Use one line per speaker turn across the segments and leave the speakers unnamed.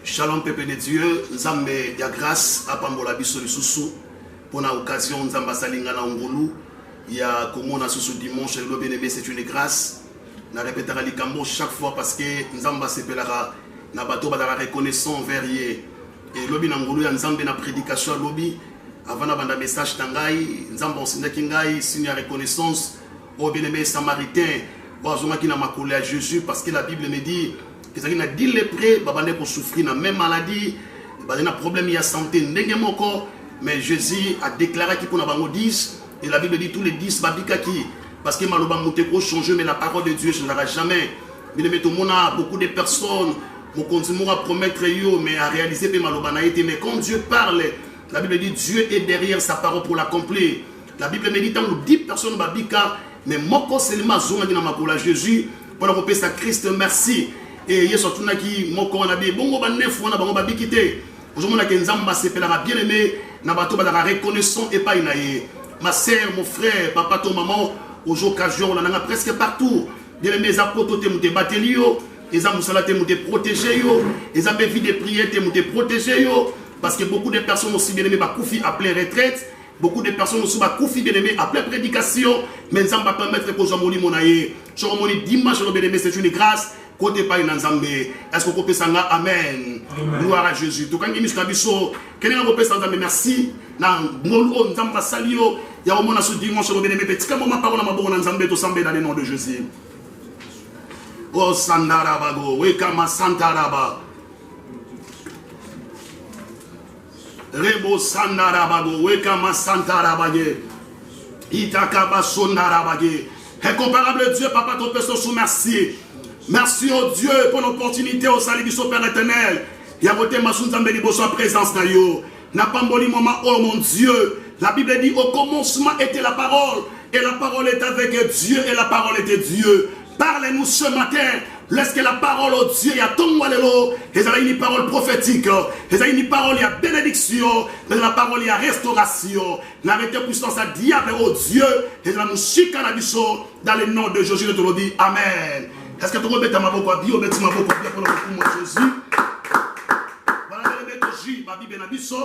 Shalom peuple de Dieu, Nzambe ya grâce apambola biso lisusu pour la occasion Nzamba salinga na ngulu ya komona susu dimanche le bien-aimé c'est une grâce. Na répétera likambo chaque fois parce que Nzamba sepelara na bato ba reconnaissant envers ye. Et lobi na ngulu ya Nzambe na prédication lobi avant na banda message tangai Nzamba enseigne kingai signe reconnaissance au bien-aimé samaritain au azonga na makole à Jésus parce que la Bible me dit que ça a dit les prêts babane pour souffrir na même maladie babane na problème ya santé ndenge moko mais Jésus a déclaré qu'il pour na bango 10 et la Bible dit tous les 10 babika qui parce que maloba moteko changer mais la parole de Dieu ne changera jamais. Bien aimé tout le monde a beaucoup de personnes vont continuer à promettre yo mais à réaliser que maloba na été mais quand Dieu parle la Bible dit Dieu est derrière sa parole pour l'accomplir. La Bible me dit tant 10 personnes babika mais moko seulement zonga na makola Jésus pour la repérer sa Christ merci. Et il y a surtout qui moko on a bien bongo ba neuf on a bango babikité aujourd'hui on a Nzamba sepela bien aimé na bato ba la reconnaissance et pas inaye ma sœur mon frère papa ton maman aux occasions on en a presque partout bien aimé za poto te mute batelio et za musala te mute protéger yo et za vie de prière te mute protéger yo parce que beaucoup de personnes aussi bien aimé ba koufi appelé retraite. Beaucoup de personnes aussi ba koufi bien aimé après prédication mais Nzamba permettre que j'amoli monaye je remoni dimanche le bien aimé c'est une grâce. Côté pas une Nzambe, est-ce qu'on peut s'en amen? Gloire à Jésus. Tout quand il mis kabiso, quel est le repère Nzambe merci? Na ngolo Nzamba salio, ya au mona sou dimanche le bénémoine petit comme ma parole na mabon Nzambe to sambe dans le nom de Jésus. Oh sandarabago, wekama santaraba. Rebo sandarabago, wekama santarabage. Itakaba sondarabage. Incomparable Dieu, papa ton personne sous merci. Merci au Dieu pour l'opportunité au salut du Père éternel. Yabote Masunzambe di boso présence na yo. N'a pas mboli moment oh mon Dieu. La Bible dit au commencement était la parole et la parole est avec Dieu et la parole était Dieu. Parlez-nous ce matin. Laisse que la parole au Dieu y a ton walelo. Et ça a une parole prophétique. Et ça a une parole y a bénédiction. Et la parole y a restauration. N'arrêtez puissance à diable au Dieu. Et ça nous chica la biso dans le nom de Jésus. Je te le dis. Amen. Est-ce que tu veux mettre ma boca bio, mettre ma boca bio pour le coup, mon Jésus? Voilà, le mettre J, ma Bible, Nabiso.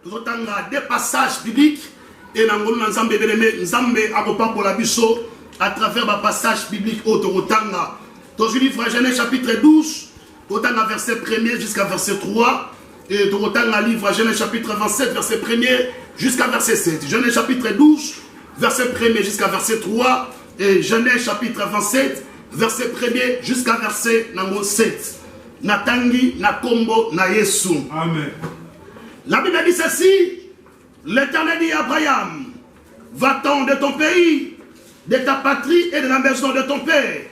Nous avons des passages bibliques. Et nous avons Nzambe Agopa pour la biso à travers les passages bibliques Autotanga. Dans le livre Genèse chapitre 12, autant verset 1er jusqu'à verset 3. Et dans le livre Genèse chapitre 27, verset 1er jusqu'à verset 7. Genèse chapitre 12, verset 1er jusqu'à verset 3. Et Genèse chapitre 27. Verset 1er jusqu'à verset 7. Natangi, Nakombo, na Yesu. Amen. La Bible dit ceci. L'Éternel dit à Abraham, va-t'en de ton pays, de ta patrie et de la maison de ton père,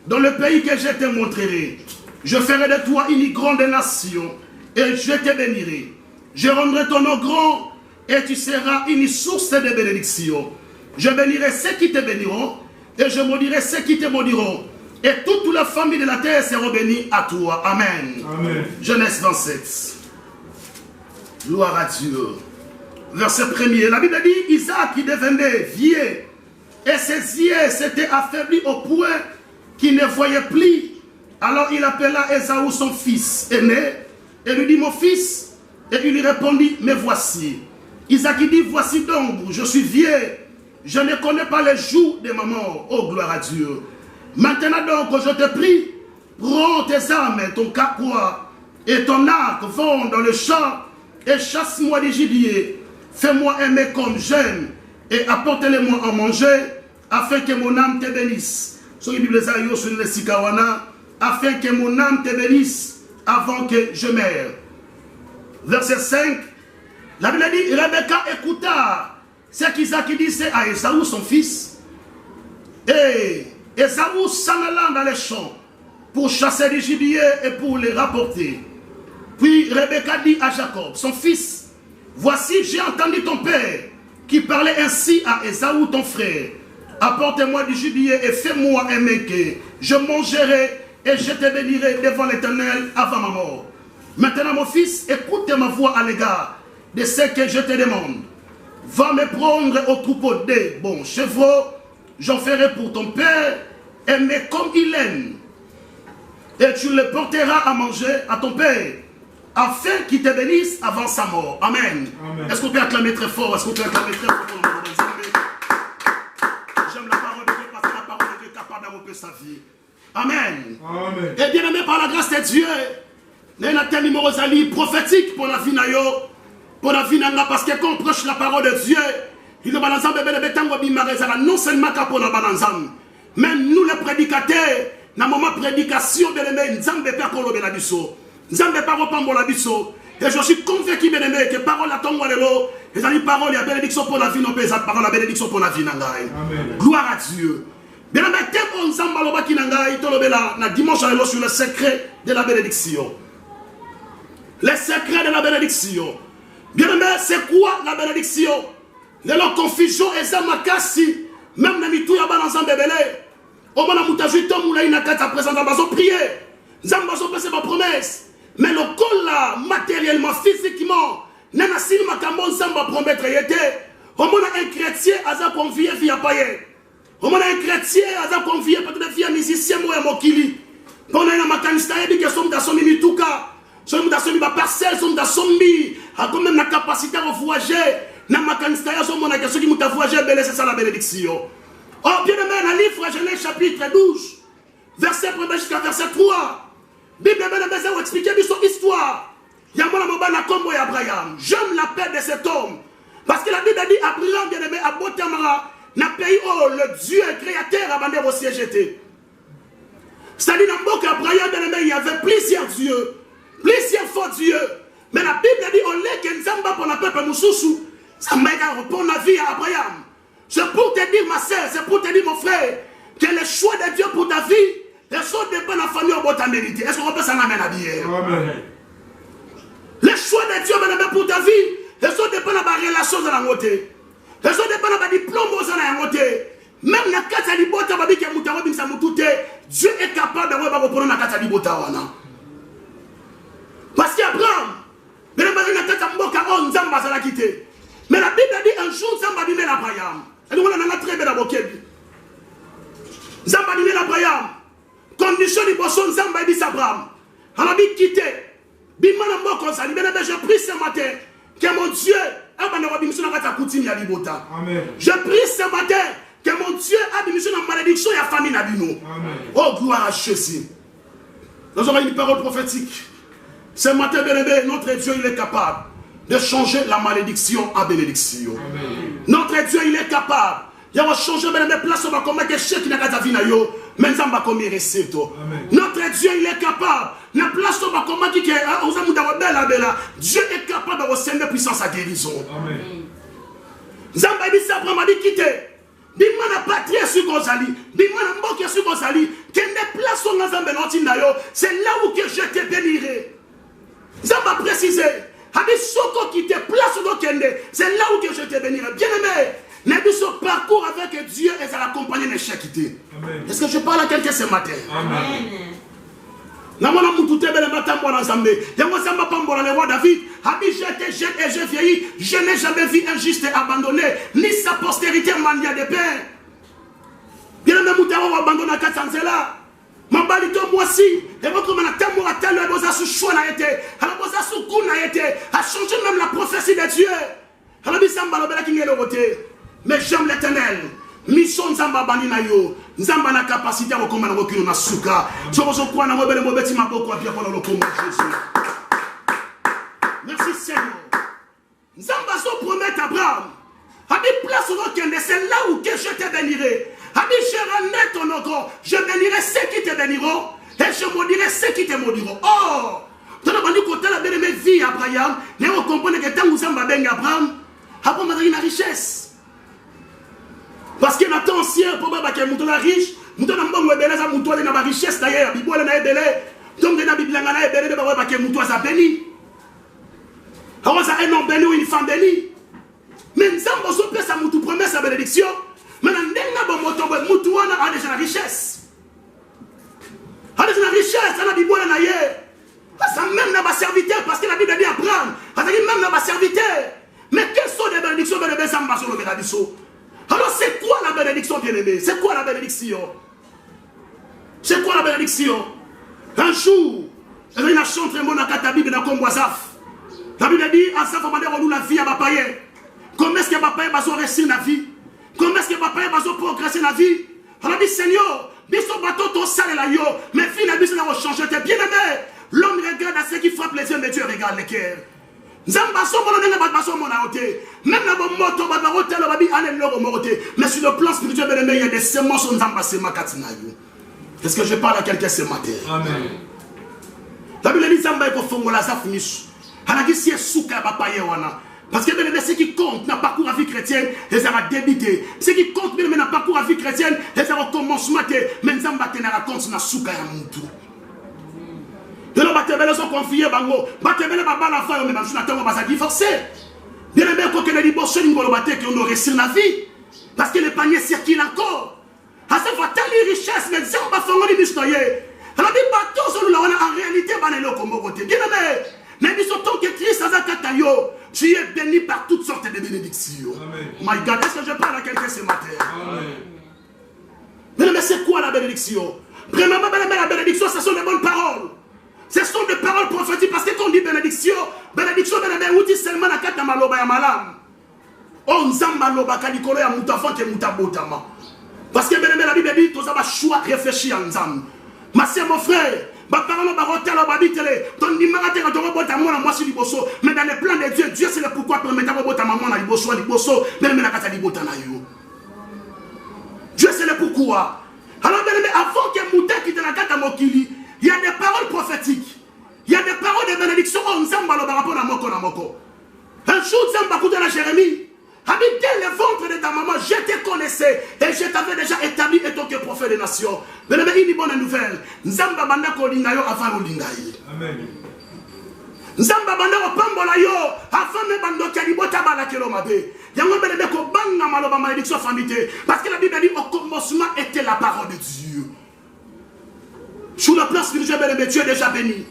dans le pays que je te montrerai. Je ferai de toi une grande nation et je te bénirai. Je rendrai ton nom grand et tu seras une source de bénédiction. Je bénirai ceux qui te béniront et je maudirai ceux qui te maudiront. Et toute la famille de la terre seront bénies à toi. Amen. Amen. Genèse 27. Gloire à Dieu. Verset 1er. La Bible dit Isaac qui devenait vieux. Et ses yeux s'étaient affaiblis au point qu'il ne voyait plus. Alors il appela Ésaü son fils aîné et lui dit mon fils. Et il lui répondit me voici. Isaac dit voici donc, je suis vieux. Je ne connais pas les jours de ma mort. Oh gloire à Dieu. Maintenant donc, je te prie, prends tes armes, ton capois et ton arc, vont dans le champ et chasse-moi des gibiers. Fais-moi aimer comme j'aime et apporte-les-moi à manger afin que mon âme te bénisse. Afin que mon âme te bénisse avant que je meure. Verset 5, la Bible dit, Rebecca écouta ce qu'Isaac disait à Ésaü, son fils. Et Ésaü s'en alla dans les champs pour chasser des gibiers et pour les rapporter. Puis Rebecca dit à Jacob, son fils, voici j'ai entendu ton père qui parlait ainsi à Ésaü ton frère. Apporte-moi du gibier et fais-moi aimer que je mangerai et je te bénirai devant l'Éternel avant ma mort. Maintenant mon fils, écoute ma voix à l'égard de ce que je te demande. Va me prendre au troupeau des bons chevaux. J'en ferai pour ton père, aimé comme il aime. Et tu le porteras à manger à ton père. afin qu'il te bénisse avant sa mort. Amen. Est-ce qu'on peut acclamer très fort? Est-ce qu'on peut acclamer très fort pour le J'aime la parole de Dieu parce que la parole de Dieu est capable d'arroper sa vie. Amen. Amen. Et bien aimé par la grâce de Dieu, nous avons un numéro prophétique pour la vie pour la vie parce que quand on prêche la parole de Dieu, il nous balance non seulement pour la balance, même nous les prédicateurs, dans le moment de prédication, bien aimé, nous avons pas pour la biso. Nous avons pas pour la biso. Et je suis convaincu, bien aimé, que parole à ton walelo, et ça dit parole, il y a bénédiction pour la vie, non pas parole, la bénédiction pour la vie. Gloire à Dieu. Bien aimé, on s'en va qui nangai, la dimanche sur le secret de la bénédiction. Les secrets de la bénédiction. Bien aimé, c'est quoi la bénédiction? La confusion et ça makasi. Même dans les tout yaba dans un bébé. Au moment où tu as vu ton moulin à présent, on va prier. Zambazo passer ma promesse. Mais le col là, matériellement, physiquement, nana sin makambo zamba promettre yete. Au moment un chrétien a confié via païen. Au moment un chrétien a confié peut-être via musicien ou mokili. Pendant un makanista et dit que somme d'assomi mituka. Somme d'assomi ba parcelle, somme d'assomi. A quand même la capacité à voyager. Na makanista ya somme na question qui m'a voyager belé c'est ça la bénédiction. Oh bien aimé, dans le livre Genèse chapitre 12, verset 1 jusqu'à verset 3. Bible va expliquer son histoire. J'aime la paix de cet homme. Parce que la Bible dit Abraham, bien aimé, à Botamara, n'a pays où le Dieu créateur a bandé au siège était. C'est-à-dire, dans Abraham, bien aimé, il y avait plusieurs dieux, plusieurs faux dieux. Mais la Bible dit on l'est que Nzamba pour la peuple Moussoussou. Ça m'a répondre la vie à Abraham. C'est pour te dire, ma soeur, c'est pour te dire, mon frère, que le choix de Dieu pour ta vie, les choses dépendent de la famille au bout de ta mérite. Est-ce qu'on peut s'en amener à dire? Les choix de Dieu pour ta vie, les choses dépendent de la relation de la montée. Les choses dépendent de la diplôme de la montée. Même la carte de bota, Dieu est capable de reprendre la carte de bota. Parce qu'Abraham, mais la Bible dit un jour, Zamba dit l'Abraham. Elle dit, on a très bien d'abord. Zamba dit l'Abraham. Condition de Bosson, Zamba dit Abraham. On a dit quitter. Bimana Mboko, ça dit, je prie ce matin que mon Dieu, je prie ce matin que mon Dieu a bénéficié de la malédiction et la famille. Oh, gloire à Jésus. Nous avons une parole prophétique. Ce matin, notre Dieu, il est capable de changer la malédiction en bénédiction. Amen. Notre Dieu, il est capable. Il va changer la place où on va que chèque n'a pas vie mais on va comme notre Dieu, il est capable. La place où on va comme Dieu est capable de recevoir puissance à guérison. Amen. Zamba dit ça, Abraham a dit quitter. Bimana patrie sur Gonzali, Bimana Mboki sur Gonzali, quelle place où on va c'est là où que je te bénirai. Zamba précisé. C'est là où je te bénirai. Bien aimé, ce parcours avec Dieu et ça l'accompagner de chaque idée. Est-ce que je parle à quelqu'un ce matin? Amen. Je n'ai jamais vu un juste abandonné, ni sa postérité mania de paix. Bien aimé, nous avons abandonné à Katsanzela. Mabalito moi si et votre manatamu a tel le bosa sous choix n'a été à la bosa sous goût n'a été a changé même la prophétie de Dieu à la bisamba la bela qui est le côté mais j'aime l'Éternel mission nzamba bani na yo nzamba na capacité à recommander aucune na suka je vous crois na mobile mobeti maboko a bien pour le combat Jésus. Merci Seigneur. Nzamba so promet Abraham a dit place au kende c'est là où que je te bénirai. Je bénirai ceux qui te béniront et je maudirai ceux qui te maudiront. Oh, tu as dit que tu as béni vie Abraham, mais on comprend que tant que vous avez béni Abraham, Abraham a une richesse. Parce qu'il y a un ancien pour que tu es riche, tu as une richesse d'ailleurs, tu as une donc tu as béni. Alors, ça a un homme béni ou une femme bénie. Mais nous avons sa promesse sa bénédiction. Maintenant, nous avons déjà la richesse. Il a déjà la richesse, il a dit ça même dans ma serviteur, parce que la Bible dit Abraham, ça dit même dans ma serviteur. Mais quelles sont les bénédictions de alors, c'est quoi la bénédiction, bien-aimé? C'est quoi la bénédiction? C'est quoi la bénédiction? Un jour, Et il a chanté mon akata Bible dans Combo Azaf. La Bible dit, Azaf va demander nous la vie à Bapaye. Comment est-ce que Bapaye va réussir la vie? Comment est-ce que Bapaye va progresser la vie? Alors dit, Seigneur, biso bateau to sale la yo, mais finalement, biso va changer. T'es bien aimé. L'homme regarde à ce qui frappe les yeux, mais Dieu regarde les cœurs. Même dans mon moto, mais sur le plan spirituel, il y a des semences en Zambasema Katinayo. Est-ce que je parle à quelqu'un ce matin? Amen. La Bible dit Zamba est au la Zafmish. Elle a dit si elle souka Bapayewana. Parce que ce qui compte dans le parcours à vie chrétienne, ils ont débité. Ce qui compte dans le parcours à vie chrétienne, ils ont commencé. Mais Zamba tenera compte dans souka Yamutu. De l'homme batebele sont confiés bango. Batebele baba la femme mais je n'attends pas à divorcer. Bien aimé quand les divorcés nous le battre qui on aurait sur la vie. Parce que les paniers circulent encore. À cette fois telle richesse mais ça on va faire les bistoyer. Alors dit bateau sur nous en réalité banelo comme côté. Bien aimé, mais ils sont tant que Christ à Zakatayo, tu es béni par toutes sortes de bénédictions. Amen. My God, est-ce que je parle à quelqu'un ce matin? Amen. Mais c'est quoi la bénédiction? Premièrement la bénédiction ce sont des bonnes paroles. Ce sont des paroles prophétiques parce que quand on dit bénédiction, bénédiction, bénédiction, seulement la carte de maloba ya malam. On zamba loba kadikolo ya mutafante mutabotama. Parce que la Bible dit, tu as choix réfléchir en zam. Ma sœur, mon frère, ma parole va roter la babitele. Ton numéro de robota moi moi sur liboso. Mais dans les plans de Dieu, Dieu c'est le pourquoi permettre à robota maman na liboso liboso. Mais la carte libota na yo. Dieu c'est le pourquoi. Alors avant que Mouta quitte la carte à Mokili. Il y a des paroles prophétiques. Il y a des paroles de bénédiction. On s'en par rapport à Moko na Moko. Un jour, Zamba coûte la Jérémie. Habite le ventre de ta maman, je te connaissais. Et je t'avais déjà établi et tant que prophète des nations. Mais une bonne nouvelle. Zamba banda ko lingayo avant lingayi. Amen. Zamba banda ko pambola yo avant me bando kalibota bala kelo mabe. Yango belebe ko banga maloba malédiction famille. Parce que la Bible dit au commencement était la parole de Dieu. Sur le plan spirituel, Dieu est déjà béni.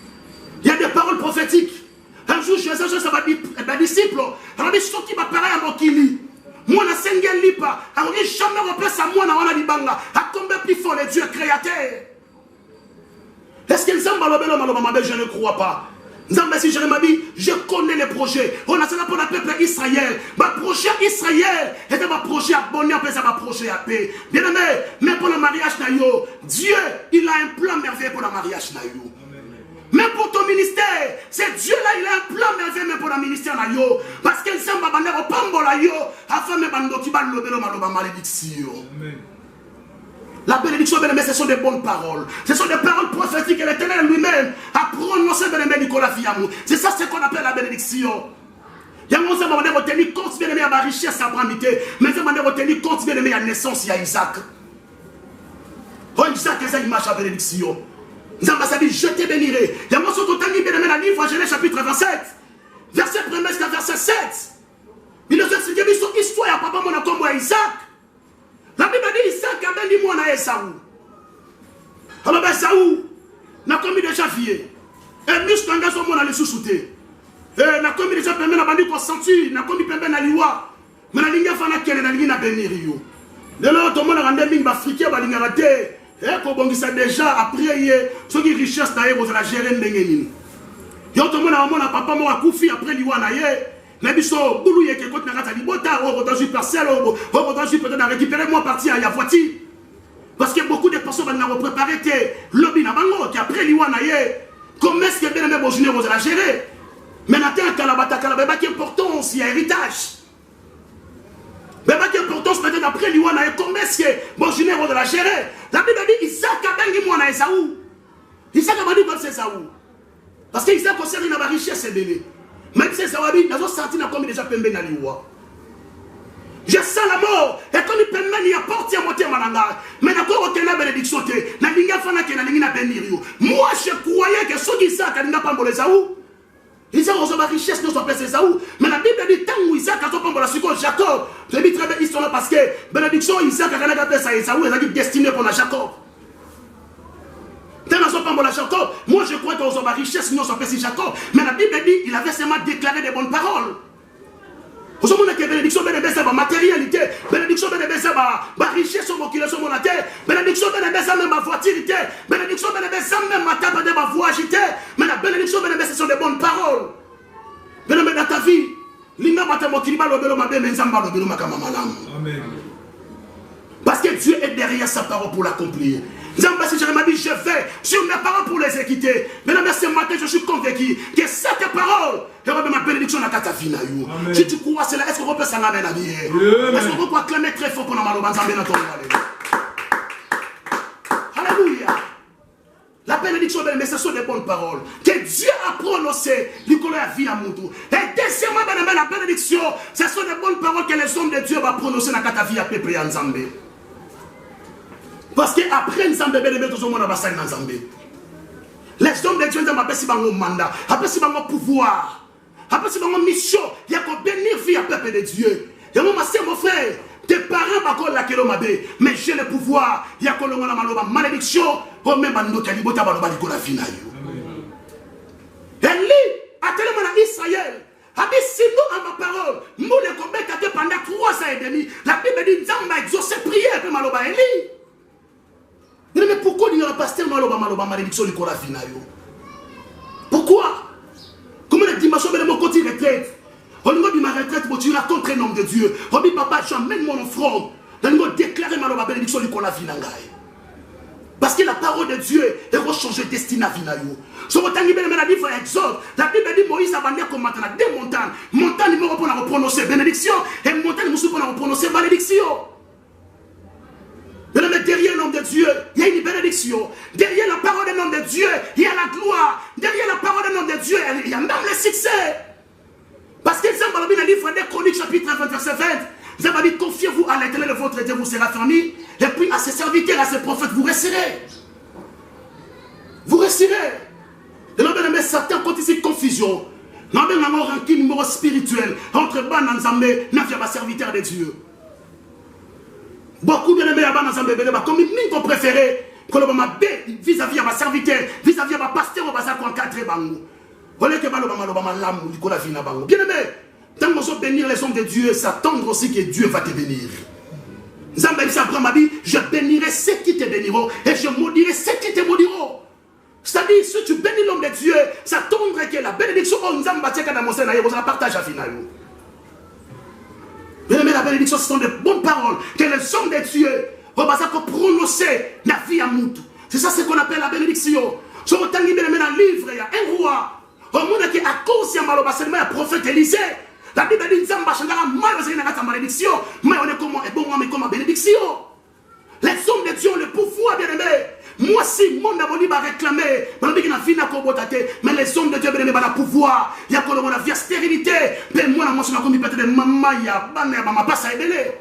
Il y a des paroles prophétiques. Un jour, Jésus, ça va dire, mes disciples, alors dit, ce qui va parler à Mokili, moi, je ne sais pas, alors dit, jamais replace à moi, on a dit, banga, à combien plus fort les dieux créateurs. Est-ce qu'ils ont malobé, je ne crois pas. Si je connais les projets. On a cela pour le peuple Israël. Ma projet Israël était ma projet à bonheur, mais ça ma projet à paix. Bien aimé, mais pour le mariage naïo, Dieu, il a un plan merveilleux pour le mariage naïo. Même pour ton ministère, c'est Dieu là, il a un plan merveilleux même pour le ministère naïo. Parce qu'il s'en va bander au pambo naïo, afin de bando qui va lever le malédiction. La bénédiction, ce sont des bonnes paroles. Ce sont des paroles prophétiques que l'Éternel lui-même a prononcé Nicolas Fiamou. C'est ça ce qu'on appelle la bénédiction. Il y a un moment où on a tenu compte de la richesse Abrahamité, mais on a tenu compte de la naissance de Isaac. Oh, Isaac, c'est l'image de la bénédiction. Zamba dit, je te bénirai. Il y a un moment où on a tenu dans le livre Genèse chapitre 27, verset 1 jusqu'à verset 7. Il nous explique son histoire, papa, mon accord à Isaac. La Bible dit Isaac a bien dit moi na Esaou. Alors ben Esaou n'a commis déjà vieux. Et muscle en gaz au monde à les sous-souter. Et n'a commis déjà permis na bandi consenti, n'a commis permis na liwa. Mais la ligne fana kele na ligne na benirio. De l'autre tout le monde a rendu ming africain ba ligne raté. Et ko bongisa déjà après ce qui richesse na vous la gérer ndengeni. Yo tout le monde a mon papa mo akufi après liwa na ye. Mais biso boulou yeke côté na kata libota au dans une parcelle au dans une peut-être récupérer moi parti à voiture parce que beaucoup de personnes vont préparer tes lobby na bango qui après liwana ye comment est-ce que bien aimé bonjour vous la gérer mais na terre kalabata kalababa qui importance il y a héritage mais pas d'importance peut-être après liwana ye comment est-ce que bonjour vous la gérer la Bible dit Isaac a bengi moi na Esaou Isaac a dit comme c'est Esaou parce que Isaac concerne la richesse et belé. Même si ça va bien, nous avons senti comme déjà pembe na liwa. Je sens la mort. Et quand il pembe, il apporte à monter malanga. Mais d'accord, aucune bénédiction. Na linga fana ke na linga benirio. Moi, je croyais que ceux qui savent qu'il n'a pas mbolé Esaou. Isaac a une richesse, nous appelons Esaou. Mais la Bible dit tant où Isaac a pas mbolé Jacob. Je dis très bien histoire parce que bénédiction Isaac a rien appelé ça Esaou, il a dit destiné pour Jacob. Moi je crois qu'on a richesse, nous on s'appelle Jacob. Mais la Bible dit il avait seulement déclaré des bonnes paroles. Vous avez que bénédiction bénédiction c'est ma matérialité, bénédiction bénédiction ma richesse sur mon kilo sur mon terre, bénédiction bénédiction même ma voiture, bénédiction bénédiction même ma table de ma voix agitée, mais la bénédiction bénédiction sont des bonnes paroles. Bénédiction dans ta vie, l'inga mata mokiliba lobelo mabe menzamba lobelo makama malamu. Amen. Parce que Dieu est derrière sa parole pour l'accomplir. Zamba si Jérémie dit je vais sur mes paroles pour les équiter. Mesdames, ce matin je suis convaincu que cette parole est ma bénédiction dans ta vie. Si tu crois cela, est-ce qu'on peut s'en amener la vie? Est-ce qu'on peut acclamer très fort pour nous dans ton Alléluia. La bénédiction, mais ce sont des bonnes paroles que Dieu a prononcées. Nicolas a vie à mon tour. Et deuxièmement, la bénédiction, ce sont des bonnes paroles que les hommes de Dieu vont prononcer dans ta vie à peu près en Zambé. Parce qu'après Nzambé, tout le monde va s'en Nzambé. Les hommes de Dieu ont appelé si un mandat, appelé si un pouvoir, appelé si une mission. Il y a qu'à bénir vie à peuple de Dieu. Et moi, mon frère, tes parents m'ont la kilomabé, mais j'ai le pouvoir. Il y a qu'à la malédiction. Pour même à notre niveau, tu as la vie. Et lui, à tellement à Israël, avec sinon à ma parole, nous les combattons pendant 3 ans et demi. La Bible dit Nzamba exaucé prière pour Maloba Eli. Mais pourquoi il n'y a pas pasteur Maloba malédiction du Kola Finayo? Pourquoi? Comment la dimension de mon côté retraite? Au niveau de ma retraite, tu racontes un homme de Dieu. On dit papa, j'emmène mon offrande. Dans le mot déclarer Maloba malédiction du Kola Finangaï. Parce que la parole de Dieu est rechangée destinée à Vinayo. Ce que tu as dit, frère Exode, la Bible dit Moïse a banni comme maintenant 2 montagnes. Montagne, il va prononcer bénédiction. Et montagne, il va prononcer malédiction. Mais derrière l'homme de Dieu, il y a une bénédiction. Derrière la parole de l'homme de Dieu, il y a la gloire. Derrière la parole de l'homme de Dieu, il y a même le succès. Parce que ça m'a dit dans le livre des Chroniques, chapitre 20, verset 20. Vous avez dit, confiez-vous à l'Éternel de votre Dieu, vous serez fermé. Et puis à ses serviteurs, à ses prophètes, vous resterez. Vous resterez. Et là, mais certains quand ici confusion. Non, mais on a un numéro spirituel entre Ban Nzambé et les serviteurs de Dieu. Beaucoup de mes amis Nzambé, comme ils ont préféré, vis-à-vis de ma serviteur, vis-à-vis de ma pasteur, on va s'encadrer. Vous voyez que bien aimé. Tant que nous bénir les hommes de Dieu, s'attendre aussi que Dieu va te bénir. Zambé Abraham a dit, je bénirai ceux qui te béniront et je maudirai ceux qui te maudiront. C'est-à-dire, si tu bénis l'homme de Dieu, s'attendre que la bénédiction, on la partage à final. Mais la bénédiction, ce sont de bonnes paroles que les hommes de Dieu vont prononcer la vie à Moutou. C'est ça ce qu'on appelle la bénédiction. Si on t'a mis dans le livre, il y a un roi. Au monde qui à cause de la prophète Élisée. La Bible dit Nzamba changera mal aux malédiction, mais on est comment et bon mais comme bénédiction. Les hommes de Dieu ont le pouvoir bien aimé. Moi si mon aboli va réclamer, mais les hommes de Dieu bien aimé ont le pouvoir. Il y a qu'on a vie stérilité, mais moi la mention comme peut-être maman ya banne maman passe à aider.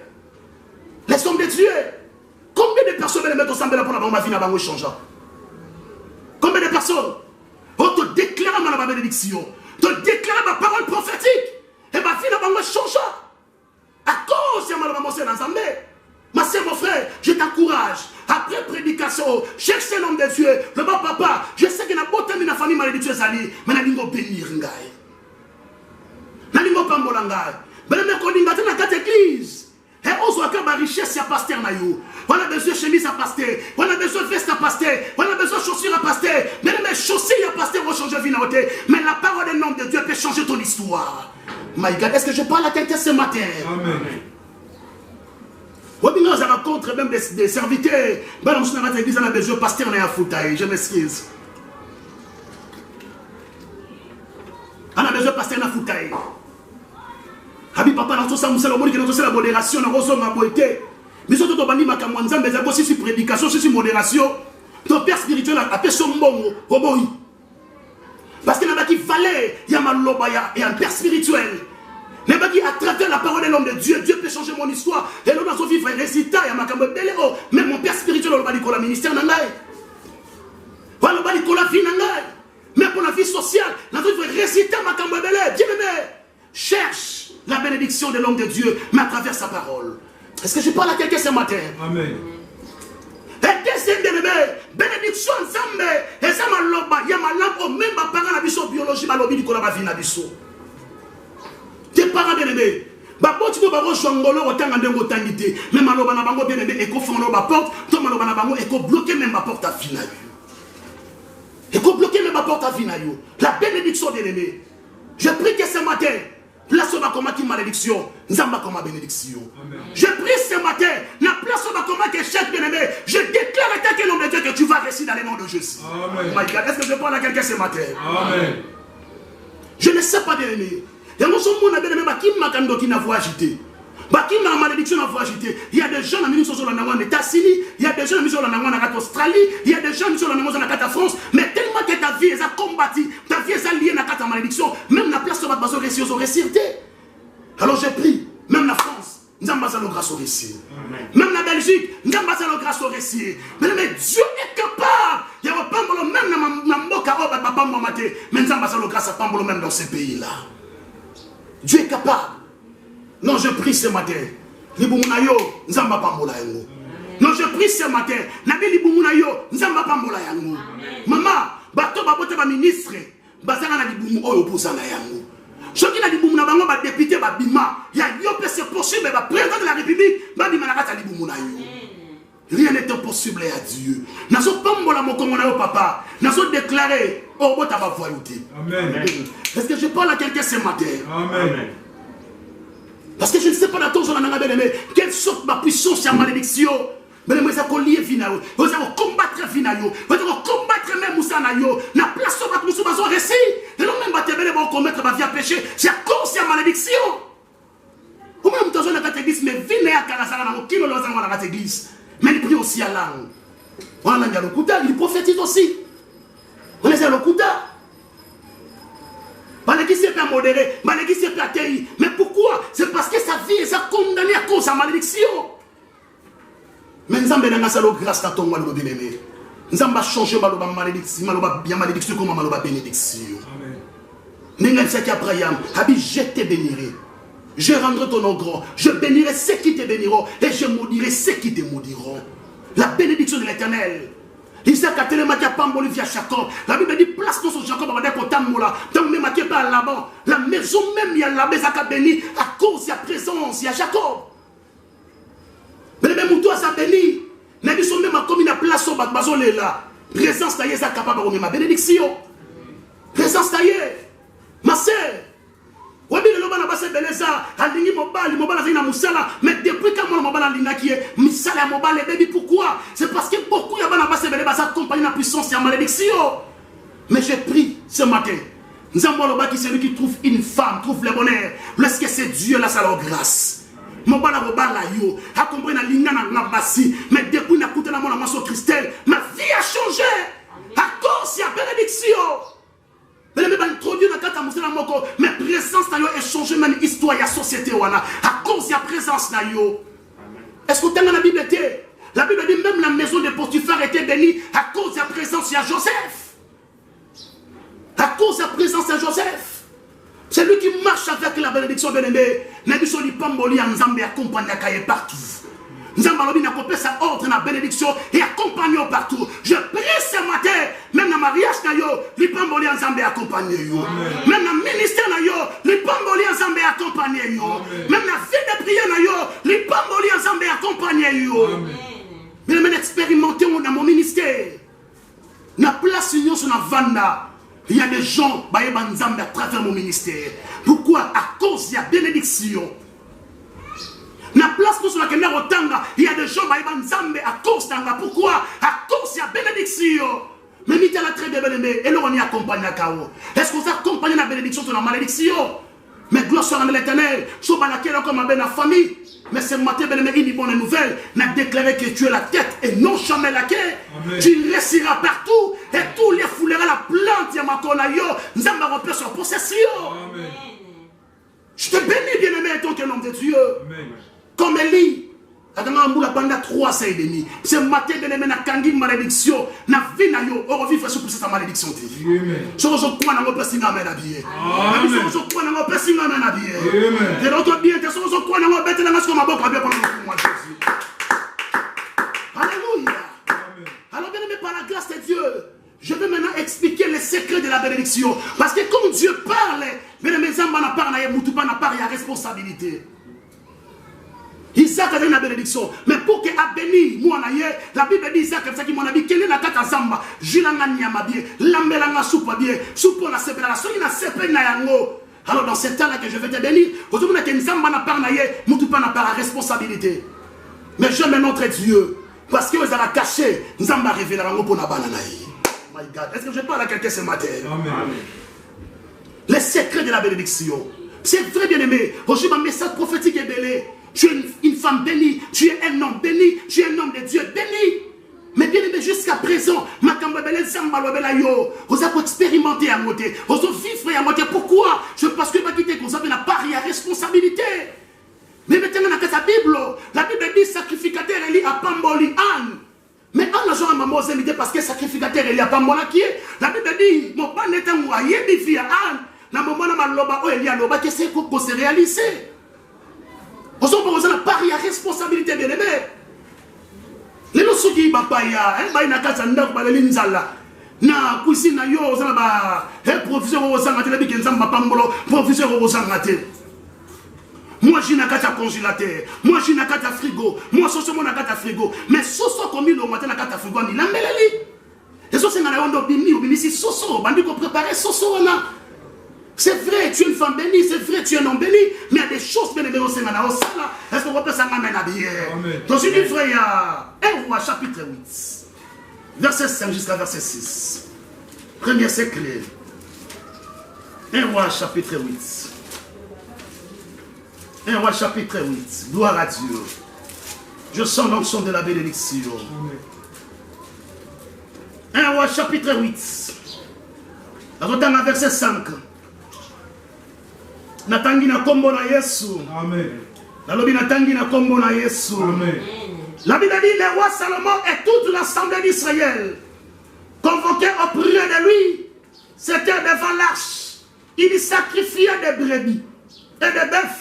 Les hommes de Dieu. Combien de personnes bien aimé ensemble pour la maman vie na bango changeant? Combien de personnes? On te déclare ma bénédiction, te déclare ma parole prophétique. Et ma fille n'a changé. À cause de ma maman, c'est dans Zambé. Ma soeur, mon frère, je t'encourage. Après prédication, cherche l'homme de Dieu. Le bon papa, je sais qu'il n'a pas terminé la famille malédicieuse ali, mais n'a pas bénir ngai. N'a pas pambolangai. Mais le mec on dit dans la église. Et on voit que ma richesse à pasteur naïo. On a besoin de chemise à pasteur. On a besoin de veste à pasteur. On a besoin de chaussures à pasteur. Mais les chaussures à pasteur vont changer la vie. Mais la parole de l'homme de Dieu peut changer ton histoire. My God, est-ce que je parle à quelqu'un ce matin? Amen. Oui, nous avons rencontré même des serviteurs. On a besoin de pasteur à Foutaï. Je m'excuse. On a besoin de pasteur à Foutaï. Abi papa na tosa musala moni que tosa la modération na roso na boité. Mais surtout to bandi makamwanza mais ça aussi sur prédication, sur modération. Ton père spirituel a appelé son mbongo oboyi. Parce que là qui fallait il y a maloba et un père spirituel. Mais à travers la parole de l'homme de Dieu, Dieu peut changer mon histoire. Et l'homme dans vivre un récital, il y a makambo belero, même mon père spirituel on va dire la ministère nangai. Voilà on va dire la vie nangai. Mais pour la vie sociale, on va vivre récital makambo belé. Bien aimé, cherche la bénédiction de l'homme de Dieu, mais à travers sa parole. Est-ce que je parle à quelqu'un ce matin? Amen. Et deuxième bien-aimé, bénédiction ensemble, et ça m'a loba, il y a ma lampe, même ma parent a biso biologie, ma lobby du collab à vie na biso. Tes parents bien-aimés, Baboti to baro jongolo otanga ndengo tangité. Même maloba na bango bien aimé eko fondo ba porte, to maloba na bango eko bloquer même ma porte à finayo. Eko bloquer même ma porte à finayo. La bénédiction bien aimé. Je prie que ce matin, place au comme qui malédiction, nzamba comme bénédiction. Je prie ce matin, la place au comme que chef bien aimé, je déclare à tel nom de Dieu que tu vas réussir dans le nom de Jésus. Amen. My God, est-ce que je parle à quelqu'un ce matin? Amen. Je ne sais pas bien aimé. Il y a des gens qui n'ont pas agité. Il y a des gens qui sont en États-Unis, il y a des gens qui sont en Australie, il y a des gens qui sont en France, mais tellement que ta vie est combattue, ta vie est liée à la malédiction, même la place où tu vas réussir. Alors j'ai pris, même la France, nous avons besoin de grâce au récit. Même la Belgique, nous avons besoin de grâce au récit. Mais Dieu est capable. Il y a pas même dans Mboka, mais nous avons besoin de grâce à Pambolo même dans ces pays-là. Dieu est capable. Non, je prie ce matin. Libumunayo, nzamba pambola yango. Non, je prie ce matin. Nabi libumunayo, nzamba pambola yango. Maman, bato babote ba ministre, bazanga na libumu oyo posana yango. Soki na libumuna bango ba député ba bima, ya yope c'est possible ba président de la République, ba bima na kata libumunayo. Rien n'est impossible à Dieu. Nazo pambola mokongo na yo papa, nazo déclarer oh bota ba voyouté. Amen. Est-ce que je parle à quelqu'un ce matin? Amen. Parce que je ne sais pas quelle sorte de puissance et de malédiction. Mais vous allez lier finalement. Vous allez combattre finalement. Vous allez combattre même Moussanayo. La place où vous allez réussir. Et non même vous allez commettre ma vie à péché. C'est à cause de la malédiction. Vous même vous avez dans l'église, mais venez à Kalasara, qui ne l'a pas dans l'église. Mais il prie aussi à l'âme. Voilà, il y a le Kouta, il prophétise aussi. Vous avez le Kouta. L'église est pas modérée, l'église est pas atterrie. Mais pourquoi? C'est parce que sa vie est condamnée à cause de sa malédiction. Mais nous avons grâce à ton bien-aimé. Nous avons changé ma malédiction comme ma bénédiction. Amen. Abraham, je te bénirai. Je rendrai ton nom grand. Je bénirai ceux qui te béniront. Et je maudirai ceux qui te maudiront. La bénédiction de l'Éternel. Isaac a tellement dit à Pamboli via Jacob. La Bible dit place dans son Jacob à dire qu'on t'amoula. Donc même à pas là-bas. La maison même il y a là-bas Isaac a béni à cause de la présence il y a Jacob. Mais même toi ça béni. N'a dit son même à comme une place au bazolé là. Présence taillée ça capable de ma bénédiction. Présence taillée. Ma sœur. Mais depuis quand pourquoi? C'est parce que beaucoup de la puissance et la malédiction. Mais j'ai pris ce matin. Nous avons qui celui qui trouve une femme, trouve le bonheur. Lorsque c'est Dieu là, ça leur grâce. Mais depuis que la Christelle, ma vie a changé à cause de la bénédiction. Mais présence est changé même histoire et la société à cause de la présence. Est-ce que vous avez la Bible? La Bible dit même la maison de Potiphar était bénie à cause de la présence de Joseph. À cause de la présence de Joseph. C'est lui qui marche avec la bénédiction de l'aimé. N'abissons ni Pamboli en Zambie accompagne partout. Nous avons accomplé sa ordre dans la bénédiction et accompagnons partout. Je prie ce matin, même dans le mariage, les Pamboli en Zambie accompagnent. Même dans le ministère, les Pamboli en Zambie accompagnent. Même dans la vie de prière, les Pamboli en Zambie accompagnent. Mais même expérimenter dans mon ministère. Dans la place où sur la Vanda, il y a des gens qui sont à travers mon ministère. Pourquoi? À cause de la bénédiction. La place pour laquelle il y a des gens qui sont à cause de la. Pourquoi? À cause de la bénédiction. Mais il y a la très bien aimée. Et là, on y accompagne à Kao. Est-ce que vous accompagnez la bénédiction sur la malédiction? Mais gloire soit à l'Éternel. Je suis comme la famille. Mais ce matin, une bonne nouvelle. N'a déclaré que tu es la tête et non jamais la queue. Tu réussiras partout. Et tous les fouleront la plante. Yamakonayo. Nous allons repérer sur possession. Amen. Je te bénis, bien-aimé, en tant que nom de Dieu. Amen. Comme Élie, pendant 3 ans et demi, ce matin, bien-aimé, na kangi malédiction, na vie na yo, on revivre sur cette malédiction. Je vous crois dans vos singa men habillé. Je vous crois dans vos singa men habillé. Et l'autre bien, je vous crois dans vos bêtes dans ce qu'on m'a beaucoup pendant le mois de Jésus. Alléluia. Alors, bien-aimé, par la grâce de Dieu, je vais maintenant expliquer les secrets de la bénédiction. Parce que comme Dieu parle, bien-aimé, Zamba n'a pas, il y a responsabilité. Isaac a une bénédiction. Mais pour que a béni, moi, la Bible dit Isaac, c'est qui m'a dit, quel est la kata zamba, jilanga nyama bien, lambelanga soupa bien, soupa na sepe la soyi na sepe na yango. Alors dans ce temps-là que je vais te bénir, aujourd'hui, on a Nzamba n'a pas naïe, Moutoupa n'a pas la responsabilité. Mais j'aime notre Dieu, parce que vous avez caché, Nzamba révélera un mot pour la banane. My God, est-ce que je parle à quelqu'un ce matin? Amen. Les secrets de la bénédiction. C'est très bien aimé. Aujourd'hui, un message prophétique est belé. Tu es une femme bénie, tu es un homme béni, tu es un homme de Dieu béni. Mais bien aimé, jusqu'à présent, vous avez expérimenté à moitié, vous avez vivre à moitié. Pourquoi? Parce que vous avez pas de responsabilité. Mais maintenant, dans la Bible dit sacrificateur est à Pamboli Anne. Mais on a joué à maman parce que sacrificateur est à Pambola qui est. La Bible dit, mon père n'est un moyen de vie à Anne. Dans le moment où il y a loba qui c'est pour se réaliser. Vous avez pas de responsabilité bien aimé. Les gens qui sont papaya, ils na kasa ndako ba linzala. Na cuisine na yo za ba professeur au sangate la bikenza mbapambolo, professeur au sangate. Moi j'ai na kata congélateur, moi j'ai na kata frigo, moi soso na kata frigo, mais soso comme il au matin na kata frigo ni lambeleli. Et soso ngana yondo bini ou bini si soso, bandi ko préparer soso na. C'est vrai, tu es une femme bénie, c'est vrai, tu es un homme béni, mais il y a des choses bien aimées au Sénat. Est-ce qu'on peut ça m'amène à bien? Dans une livre, il y a 1 Roi chapitre 8, verset 5 jusqu'à verset 6. Premier secret. 1 Roi chapitre 8. 1 Roi chapitre 8. Gloire à Dieu. Je sens l'onction de la bénédiction. 1 Roi chapitre 8. Dans verset 5. Natangi na kombo na Yesu. Amen. Nalobi natangi na kombo na Yesu. Amen. La Bible dit le roi Salomon et toute l'assemblée d'Israël convoqués auprès de lui, c'était devant l'arche. Il sacrifiait des brebis et des bœufs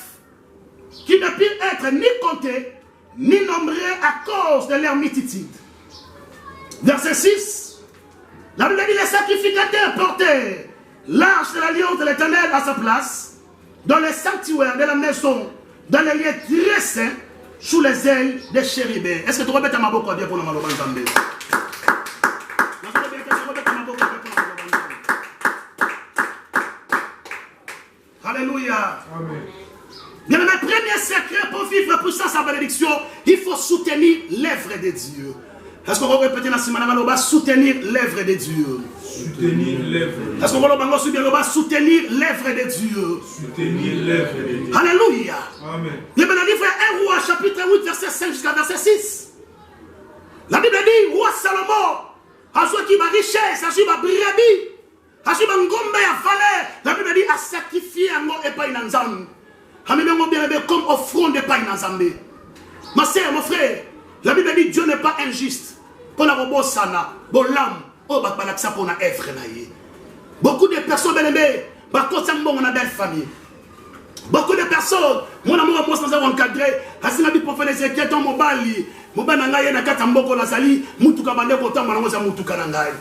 qui ne purent être ni comptés ni nombrés à cause de leur multitude. Verset 6. La Bible dit les sacrificateurs portaient l'arche de l'alliance de l'Éternel à sa place dans les sanctuaires de la maison, dans les lieux très saints, sous les ailes des chérubins. Est-ce que tu répètes à ma boca bien pour le maloban Zambé? Alléluia. Amen. Bien, le premier secret pour vivre pour ça, sa bénédiction, il faut soutenir l'œuvre de Dieu. Est-ce qu'on va répéter dans ce moment-là, soutenir l'œuvre de Dieu? Soutenir l'œuvre. Est-ce qu'on va soutenir l'œuvre de Dieu? Soutenir l'œuvre de Dieu. Alléluia. Amen. Le livre 1 Roi chapitre 8 verset 5 jusqu'à verset 6. La Bible dit, roi Salomon, à ceux qui va richesse, à ceux qui va brebis, à ceux qui va ngombe à valeur. La Bible dit, à sacrifier un mot et pas une ensemble. Comme offrande et pas une ensemble. Ma soeur, mon frère, la Bible dit, Dieu n'est pas injuste. Pour la robo sana, bon l'âme, oh bah pas ça pour la œuvre naïe. Beaucoup de personnes bien aimées, par contre ça on a belle famille. Beaucoup de personnes, mon amour moi sans avoir encadré, asina bi prophète Ézéchiel ton mobali, mobana ngai na kata mboko la sali, mutuka bande ko tamba na ngoza mutuka na ngai.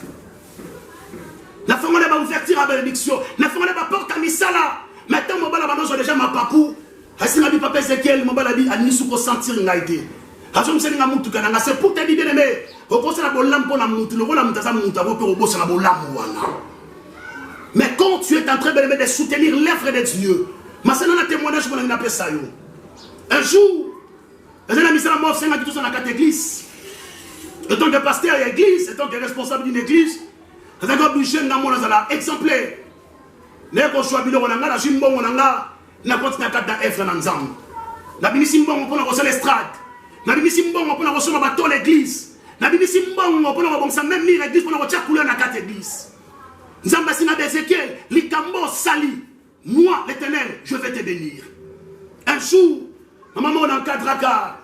La femme on va ouverture à bénédiction, la femme on va porte à misala. Maintenant mobala bando déjà ma papou, asina bi papa Ézéchiel mobala bi anisu ko sentir ngaité. C'est pour te dire bien aimé, mais quand tu es en train de soutenir l'œuvre de Dieu, un témoignage pour ça. Un jour, les amis la mort, c'est dans la carte église. En tant que pasteur et église, en tant que responsable d'une église, vous avez obligé dans mon exemplaire. Les choix de la jimbo, on a la carte d'œuvre dans l'ensemble. La binisimbo, on peut l'estrade. Na bimisi mbongo pona ko soma bato l'église. Na bimisi mbongo pona ko bongsa même l'église pona ko tia couleur na carte église. Nzamba sina d'Ézéchiel, likambo sali. Moi l'Éternel, je vais te bénir. Un jour, ma maman dans Kadraka,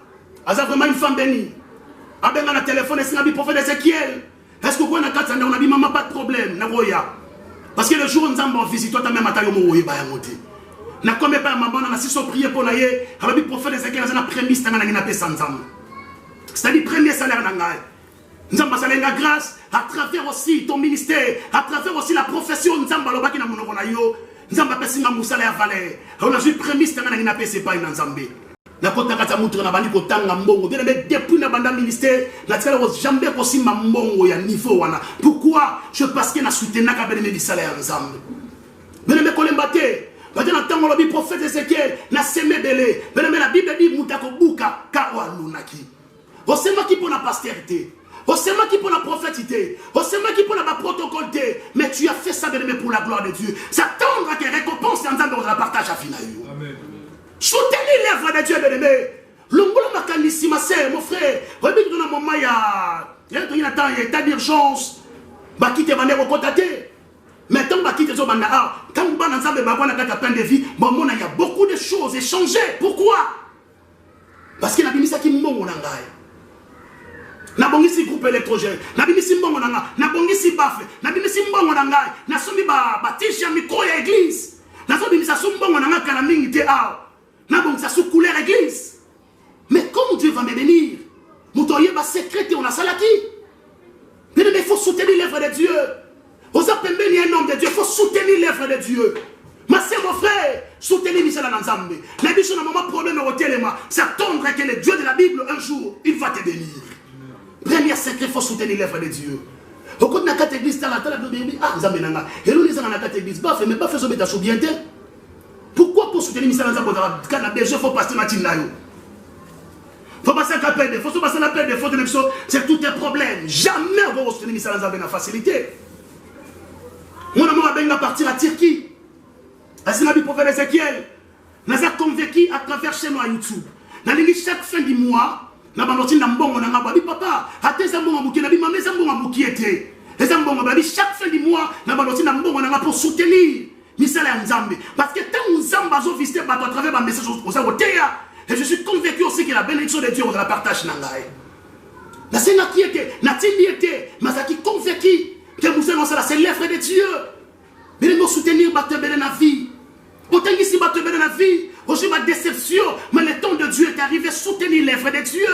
elle a vraiment une femme bénie. Elle a un téléphone et c'est le prophète Ézéchiel. Est-ce que vous avez on a dit maman pas de problème, na roya. Parce que le jour où Nzamba visite toi ta même atayo mo roya ba yamote. Na comme pas maman na si so prier pour naie, elle a dit prophète Ézéchiel na prémisse tanga na pesa Nzamba. C'est-à-dire premier salaire na ngai. Nzamba salaire na grâce à travers aussi ton ministère, à travers aussi la profession Nzamba lobaki na monoko na yo. Nzamba pesinga musala ya valeur. On a vu prémisse tanga na pesa pas na Nzambe. Na kota kata mutu na bandi kotanga mbongo. Bien aimé, depuis na banda ministère, na tika la jamais kosi mbongo ya niveau wana. Pourquoi? Parce que na soutenu ka bien aimé bisala ensemble. Bien aimé kolembate. Maintenant tango lobi prophète Ézéchiel na semé belé. Bien aimé la Bible dit mutako buka ka walunaki. Osema qui pour la postérité. Osema qui pour la prophétité. Osema qui pour la protocole. Mais tu as fait ça bien aimé pour la gloire de Dieu. S'attendre à que récompense ensemble dans la partage à finalement. Amen. Soutenez l'œuvre de Dieu, bien-aimé. L'ongolo makanisi, ma sœur, mon frère. Regardez que dans un moment, il y a état d'urgence. Bakite bande recontaté. Maintenant, bakite zo banda. Quand on va ensemble, on a peine de vie. Bon, il y a beaucoup de choses échangées. Pourquoi? Parce que la bimisa qui m'ont on engaye. Na bongisi groupe électrogène. Na bimisi mbongo nanga. Na bongisi bafle. Na bimisi mbongo nanga. Na somi ba tisha micro ya église. Na somi bimisa mbongo nanga kana mingi te a. Na bon ça sous couleur église. Mais comment Dieu va me bénir? Moutoye va sécréter on a salaki. Mais il faut soutenir l'œuvre de Dieu. Vous appelez un homme de Dieu, il faut soutenir l'œuvre de Dieu. Ma sœur, mon frère, soutenez Michel Ananzambe. La mission n'a pas problème au téléma. C'est attendre que le Dieu de la Bible un jour, il va te bénir. Premier secret, il faut soutenir l'œuvre de Dieu. Au côté de la catégorie, et nous lisons dans la catégorie, mais pas faire ce métage bien. Pourquoi pour soutenir Michel Ananzambe quand il faut passer Martin Nayo? Il faut passer à l'appel de faut passer à l'appel de faute, c'est tout un problème. Jamais on va soutenir Michel Ananzambe dans facilité. Mon amour va partir à Turquie. C'est la prophète Ézéchiel. Nous avons convaincu à travers chez nous à YouTube. Nous avons chaque fin du mois, nous avons dit papa, chaque fin du mois, nous avons pour soutenir Michel Nzambe. Parce que tant Nzambe a visité à travers un message aux Awotea, et je suis convaincu aussi que la bénédiction de Dieu, on la partage. La Seigneur qui était, Nathalie était, mais qui convaincu que nous allons c'est l'œuvre de Dieu. Mais nous soutenir la vie. Autant ici, la vie, aussi ma déception, mais le temps de Dieu est arrivé, soutenir l'œuvre de Dieu.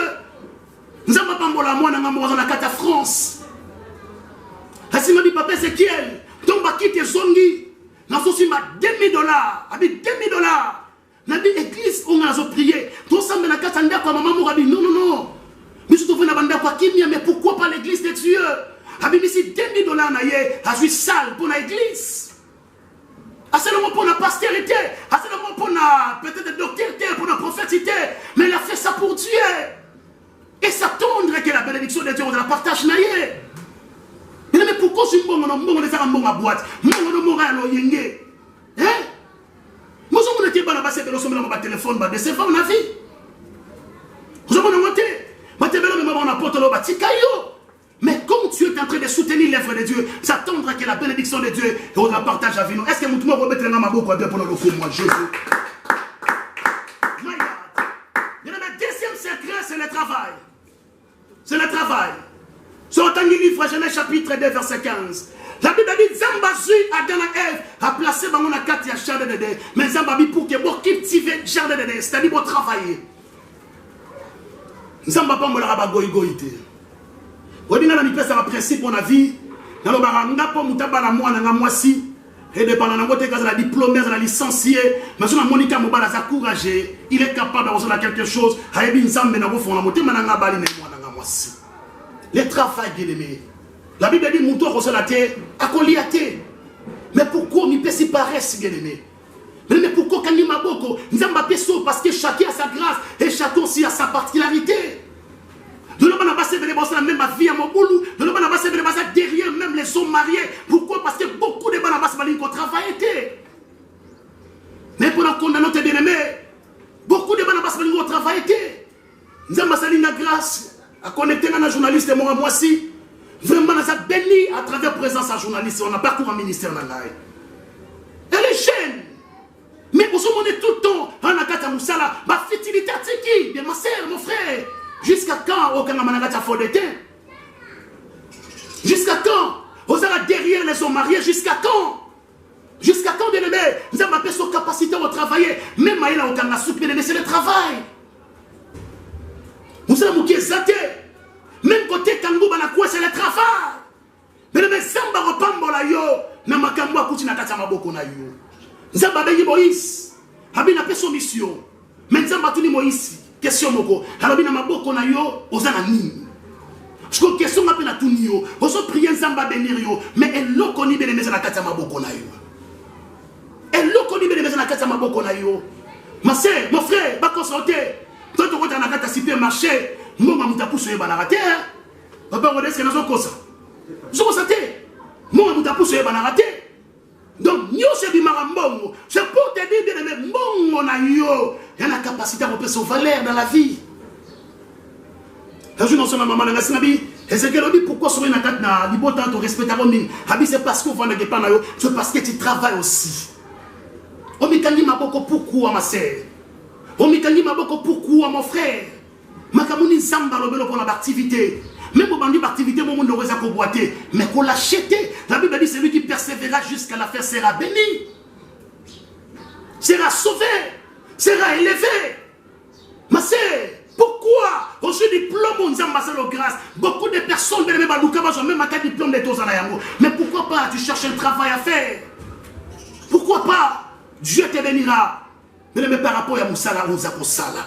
Nous avons pas la moi dans la carte France. Ainsi m'a dit papa Ézéchiel, donc va quitter Zongi. Nous avons aussi $2000. Avec $2000. Nous avons église, on a prié. Tout ça, mais la carte en quoi maman m'a dit non. Mais je trouve mais pourquoi pas l'église de Dieu? Avec ici $2000 à suis sale pour l'église. C'est le moment pour la postérité, c'est le moment pour la peut-être doctorité, pour la prophétité, mais il a fait ça pour Dieu. Et s'attendre que la bénédiction de Dieu, on la partage. Mais pourquoi je suis bon, on les a en boîte, on a un yenge. Hein? Moi, je me dis que c'est le téléphone, c'est pas ma vie. Je me dis que mais comme tu es en train de soutenir l'œuvre de Dieu, s'attendre que la bénédiction de Dieu et on la partage avec nous. Est-ce que nous pouvons remettre les mains à beaucoup pour nous le moi, Jésus? Le deuxième secret, c'est le travail. C'est le travail. Sur le livre Genèse chapitre 2, verset 15. La Bible dit Zambazu Adam et Ève a placé dans mon acte à jardin de Dieu. Mais Zambabi pour que vous cultivez jardin de Dieu, c'est-à-dire pour travailler. Zambaba me la goïgoïté. On dit que c'est un principe on a vie. Dans le baranga pour mutaba la moi na moisi et dépendant de votre la diplômé, la licencié, mais sur la Monica Mobala a couragé, il est capable de quelque chose. Haïbin Zambe na fond la moté mananga bali na moi na moisi. Le travail bien aimé. La Bible dit mouton reçoit la terre à coliaté. Mais pourquoi mi pesi paresse bien aimé? Mais pourquoi quand il m'a beaucoup, nous avons pas parce que chacun a sa grâce et chacun aussi a sa particularité. Nous n'avons pas passé la même vie à mon boulot. Nous n'avons pas passé derrière même les hommes mariés. Pourquoi? Parce que beaucoup de balabas malines ont travaillé. Mais pour la condamner notre bien-aimé, beaucoup de balabas malines ont travaillé. Nous avons passé la grâce à connecter un journaliste et moi aussi. Vraiment, nous avons béni à travers la présence d'un journaliste. On a parcouru un ministère. Elle est jeune. Mais pour ce moment, tout le temps, on a gâté à Moussala. Ma fertilité à Tiki, ma soeur, mon frère. Jusqu'à quand aucun managata fondé? Jusqu'à quand? Vous allez derrière les hommes mariés, jusqu'à quand? Jusqu'à quand, bien aimé? Nous avons appelé son capacité à travailler. Même il a aucun soupe, c'est le travail. Vous savez, qui est zaté. Même côté Kangou, c'est le travail. Mais les Zamba repambola yo, na makambo akuti na kata maboko na yo. Zamba bengi Moïse, abina pe son mission. Mais Nzamba tuni Moïse, question moko. Alors bina maboko na yo, ozana nini. Je crois que question m'a na tuni yo, ozo prier Nzamba bénir yo, mais eloko ni bene meza na kati ya maboko na yo. Eloko ni bene meza na kati ya maboko na yo. Ma sœur, mon frère, va consulter. Toi tu rentres na kati ya supermarché, mbongo mutapuso yeba na raté. Papa Rodesque nazo kosa. Zo kosa te. Mbongo mutapuso yeba na raté. Donc, nous sommes des marambongo. C'est pour te dire, bien aimé, bongo na yo. Il y a la capacité à repérer son valeur dans la vie. Un jour, nous sommes à maman, nous sommes et c'est qu'elle dit pourquoi sur une attaque na libota to respecter mine. Habi c'est parce qu'on vend des pas na yo, c'est parce que tu travailles aussi. On m'étendit ma boko pourquoi ma sœur. On m'étendit ma boko pourquoi mon frère. Makamuni zamba lobelo pour l'activité. Même pour bandi l'activité, mon monde aurait à boiter. Mais qu'on l'achète. La Bible dit celui qui persévérera jusqu'à la fin sera béni. Sera sauvé. Sera élevé. Ma sœur, pourquoi aujourd'hui diplôme on ambassade de grâce. Beaucoup de personnes même un diplôme de tous à yango. Mais pourquoi pas tu cherches un travail à faire? Pourquoi pas Dieu te bénira. Mais par rapport à Moussala, on a sala.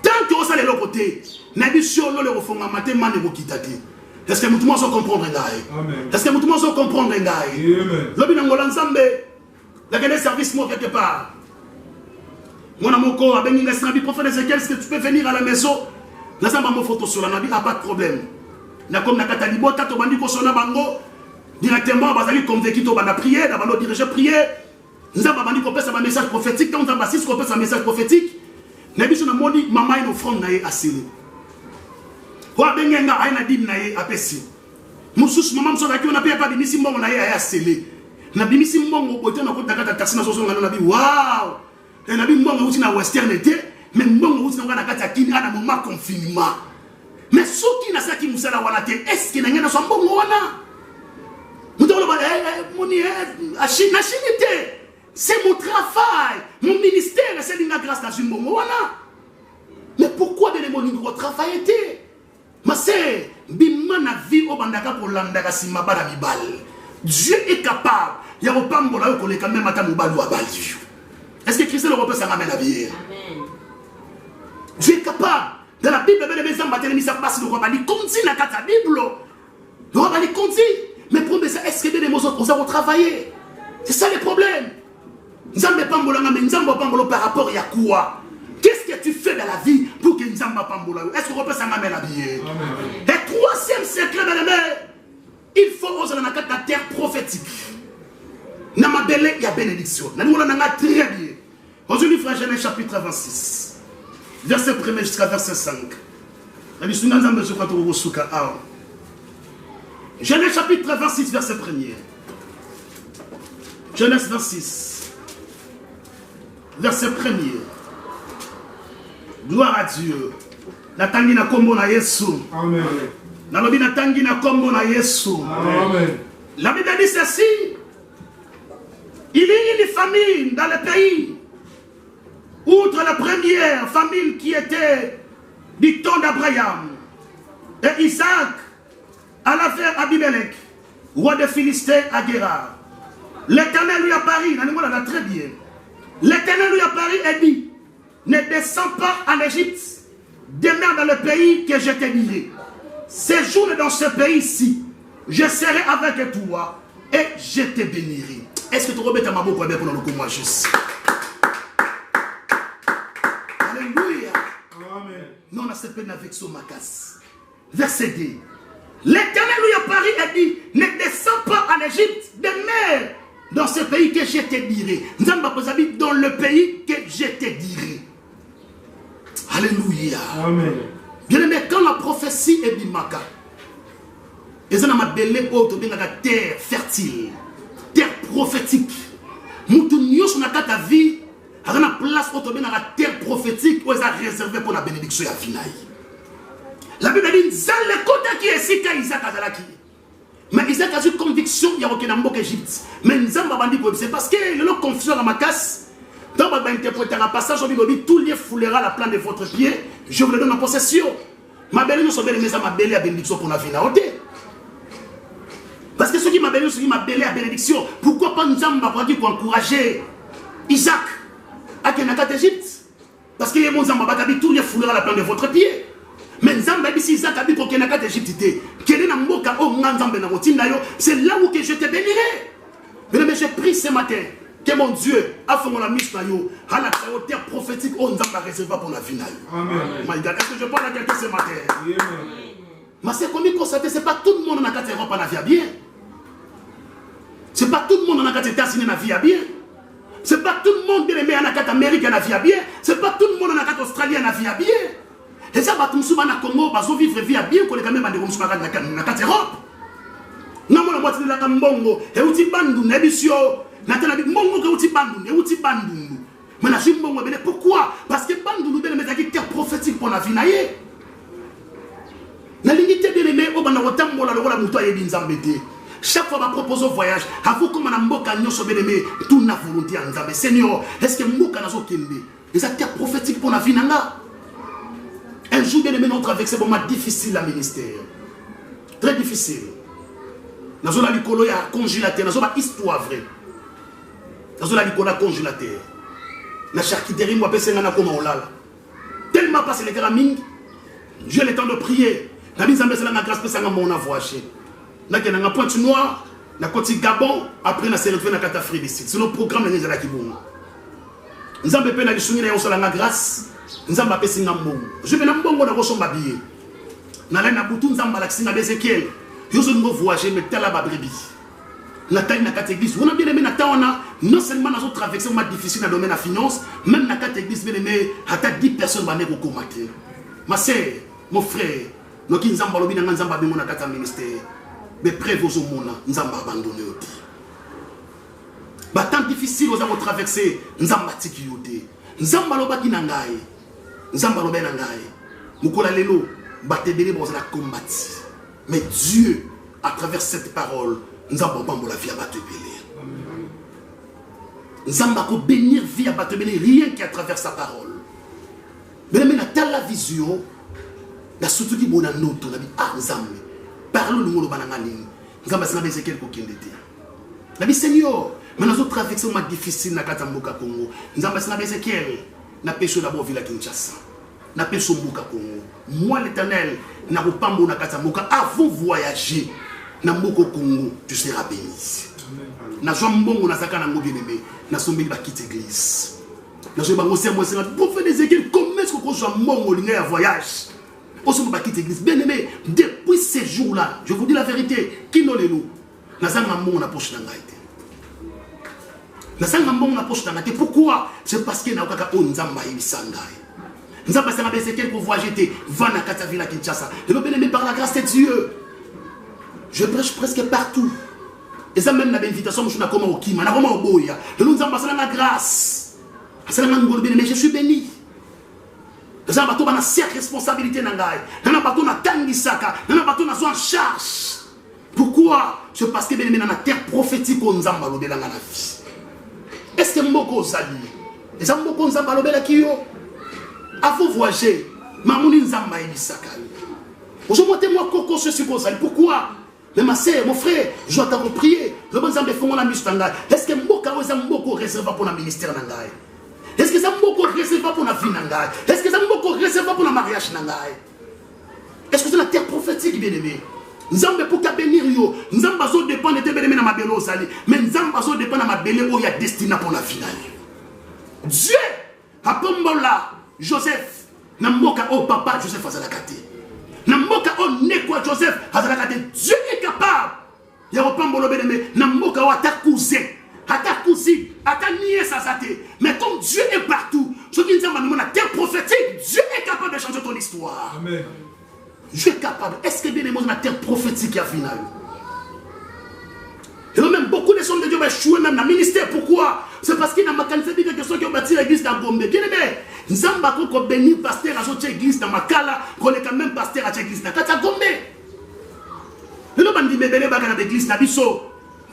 Tant que vous allez de l'autre côté, est-ce que nous pouvons comprendre? Est-ce que nous pouvons comprendre? Le service quelque part. Mon prophète Ezekiel, est-ce que tu peux venir à la maison? Là, ça m'a photo sur la nabi, pas de problème. Comme na katalibo, tato bandi ko sona bango directement, bazali convaincu to bana prier, da bano diriger prier. Nous avons bandi ko pesa un message prophétique, on a bassis ko pesa un message prophétique. Nabi na moni mama ino offrande na ye asili. Wa bengenga aina dim na ye apesi. Mususu mama mso daki on a pas bimisi mbongo na ye aya asili. Na bimisi mbongo bote na ko takata taxi na soso ngana nabi wow. Et nabi mbongo uti na western été, mais mbongo uti na kata kini ana moment confinement. Mais ce qui n'a pas qui nous a la tête, est-ce qu'il y a un bon wana? C'est mon travail, mon ministère, c'est une grâce dans une bon wana. Mais pourquoi de mon niveau travail était? Ma sœur, bimana vie au bandaka pour l'andaka si ma bala bibal. Dieu est capable. Il y a pas mbola ko le quand même ata mobalo abali. Est-ce que Christ le repose ça ramène la vie? Amen. Dieu est capable. Dans la Bible, le roi Bali continue dans la Bible. Le roi Bali continue. Mais pour ça, est-ce que les autres ont travaillé? C'est ça le problème. Nous n'avons pas de par rapport à quoi? Qu'est-ce que tu fais dans la vie pour que nous n'ayons pas de est-ce qu'on peut s'en amener la vie? Et troisième secret de la mer, il faut oser dans la terre prophétique. Dans ma belle, il y a bénédiction. Nous avons très bien. Aujourd'hui, frère Genèse chapitre 26. Verset 1 jusqu'à verset 5. Genèse chapitre 26, verset 1. Genèse 26, verset 1. Gloire à Dieu. Natangi na kombo na Yesu. Amen. Nalobi natangi na kombo na Yesu. Amen. La Bible dit ceci. Il y a une famine dans le pays. Outre la première famille qui était du temps d'Abraham et Isaac, à l'affaire Abimelech, roi de Philistin à Guérar. L'Éternel lui apparut, très bien. L'Éternel lui apparut et dit, ne descends pas en Égypte, demeure dans le pays que je te dirai. Séjourne dans ce pays-ci, je serai avec toi et je te bénirai. Est-ce que tu remets ta main pour le coup, moi juste? Non, on a cette peine avec son macasse. Verset 2. L'Éternel lui apparut et dit, ne descends pas en Égypte, demeure dans ce pays que je te dirai. Dans le pays que je te dirai. Alléluia. Amen. Bien aimé, quand la prophétie est bimaka, et ça n'a belle terre fertile, terre prophétique. Moutounio sur la vie. Il y a une place où tu as la terre prophétique où elle est réservée pour la bénédiction à Finaï. La Bible dit que le côté qui est ici, Isaac a dit. Mais Isaac a eu conviction qu'il y a aucun Mbok Égypte. Mais c'est parce qu'il y a une confusion dans ma casse. Dans ma interpréter un passage, tout lieu foulera la plante de votre pied. Je vous le donne en possession. Ma belle, nous sommes belle, mais ça m'a belle à bénédiction pour la vie. Parce que ceux qui m'a belle, ceux qui m'a belle à bénédiction, pourquoi pas nous avons pour encourager Isaac à Kenakat Égypte? Parce que les gens qui tout les foulera la plante de votre pied. Mais Nzamba si Isaac dit qu'il n'y a pas d'Égypte, c'est là où je te bénirai. Mais j'ai pris ce matin que mon Dieu a fait mon ami à la terre prophétique où Nzamba réservé pour la vie. Amen. Est-ce que je parle à quelqu'un ce matin? Mais c'est comme constater, ce n'est pas tout le monde dans la Europe qui a la vie à bien. Ce n'est pas tout le monde dans les États-Unis qui a la vie à bien. Ce n'est pas tout le monde qui a la Amérique qui a la vie à bien. Ce n'est pas tout le monde dans l'Australie qui a la vie à bien. Et ça, les gens au Congo, ils vivent vie à bien, quand les gens sont dans l'Europe. Non, moi, je suis dans Mbongo, et je suis dans Mbongo, je suis dans Mbongo. Mais pourquoi? Parce que Mbongo est une terre prophétique pour la vie. La limite de l'aimer, on va la moutoie et binzambete. Chaque fois que je propose un voyage, avant que je mboka nyonso bénémé, tout na volonté en Nzambe. Seigneur, est-ce que mboka nazo kende? Les acteurs prophétiques pour la vie nanga. Un jour bénémé notre traversée pour moi difficile la ministère. Très difficile. Nazo la likolo ya congélateur, nazo ba histoire vraie. Nazo la likolo congélateur. Na charcuterie moi pese ngana koma olala. Tellement passé les gramines, j'ai le temps de prier. La mise en place de la grâce pese ngana mon voyage. Là, il y a un point noir, la côte Gabon, après la série de la Afrique. C'est le programme de la Kiboum. Nous avons fait la grâce, nous avons fait la grâce. Je vais vous dire que nous avons habillé. Nous avons fait la grâce, nous avons fait la voyage, mais tel la brebis. Nous avons fait la église. Nous avons bien aimé, non seulement nous avons traversé un moment difficile dans le domaine de la finance, même dans la église, nous avons 10 personnes qui ont combattu. Ma soeur, mon frère, nous avons fait la ministère. Mais prévos au monde, nous avons abandonné. Bah tant difficile nous avons traversé, nous avons bâti nous avons baloba kinangai, nous avons baloba nangai. Mukola lelo, batte bele bon la combattre. Mais Dieu, à travers cette parole, nous avons bambo la vie à batte bele. Nous avons bénir vie à batte bele rien qu'à travers sa parole. Mais maintenant telle la vision, la surtout qui bon dans notre la vie ah nous avons parlons nous banangaling. Nous avons besoin de quelques kindété. La vie Seigneur, mais nous avons traversé un moment difficile dans Katamboka Congo. Nous avons besoin de quel na pêche d'abord ville à Kinshasa. Na pêche au Mboka Congo. Moi l'Éternel n'a pas mon na Katamboka avant voyager na Mboko Congo, tu seras béni. Na joie mbongo na saka na ngobeleme, na sombi ba quitter église. Na joie bango c'est moi c'est pour faire des équipes comment est-ce que joie mbongo linga ya voyage. Aussi, nous église. Bien aimé, depuis ces jours-là, je vous dis la vérité, qui nous les loue? Nous avons un bon approche d'angaïté. Nous avons un bon approche d'angaïté. Pourquoi? C'est parce que nous avons un Nzamba et Sangai. Nous avons besoin de quelques voyager, Vana Katavila Kinshasa. Et bien aimé, par la grâce de Dieu, je prêche presque partout. Et ça même, la invitation, je suis comme au Kima, je suis au Boya. Et nous avons besoin de la grâce. Mais je suis béni. Nous avons une certaine responsabilité. Nous avons une charge. Pourquoi? C'est parce que nous avons une terre prophétique. Est-ce que nous avons une est-ce que nous avons une avant de voyager, je suis pourquoi? Mais ma soeur, mon frère, je dois t'en prier. Est-ce que nous avons réservé pour le ministère? Est-ce que ça m'a beaucoup réservé pour la vie? Est-ce que ça m'a beaucoup réservé pour le mariage? Est-ce que c'est la terre prophétique, bien-aimé? Nous avons pour bénir, nous avons besoin de dépendre de bien-aimé dans ma belle osali, mais nous avons besoin de dépendre dans ma belle où il y a destinée pour la vie. Dieu, à Pombola, Joseph, Namoka, oh papa, Joseph Azalakate. Namoka, oh Nekwa, Joseph Azalakate. Dieu est capable. Il y a un Pombola, bien-aimé, Namoka, oh ta cousin. À ta cousine, à ta nièce, mais comme Dieu est partout, ce qui nous a la terre prophétique, Dieu est capable de changer ton histoire. Amen. Dieu est capable. Est-ce que bien aimé la terre prophétique a final? Et même beaucoup de gens de Dieu vont échouer même dans le ministère. Pourquoi? C'est parce qu'il y a ma qualité de questions qui ont bâti l'église dans Gombe. Bien aimé, nous avons béni pasteur à notre église dans Makala, qu'on est quand même pasteur à l'église dans Gombe. Et nous avons dit, mais bien aimé, dans l'église dans Bisso,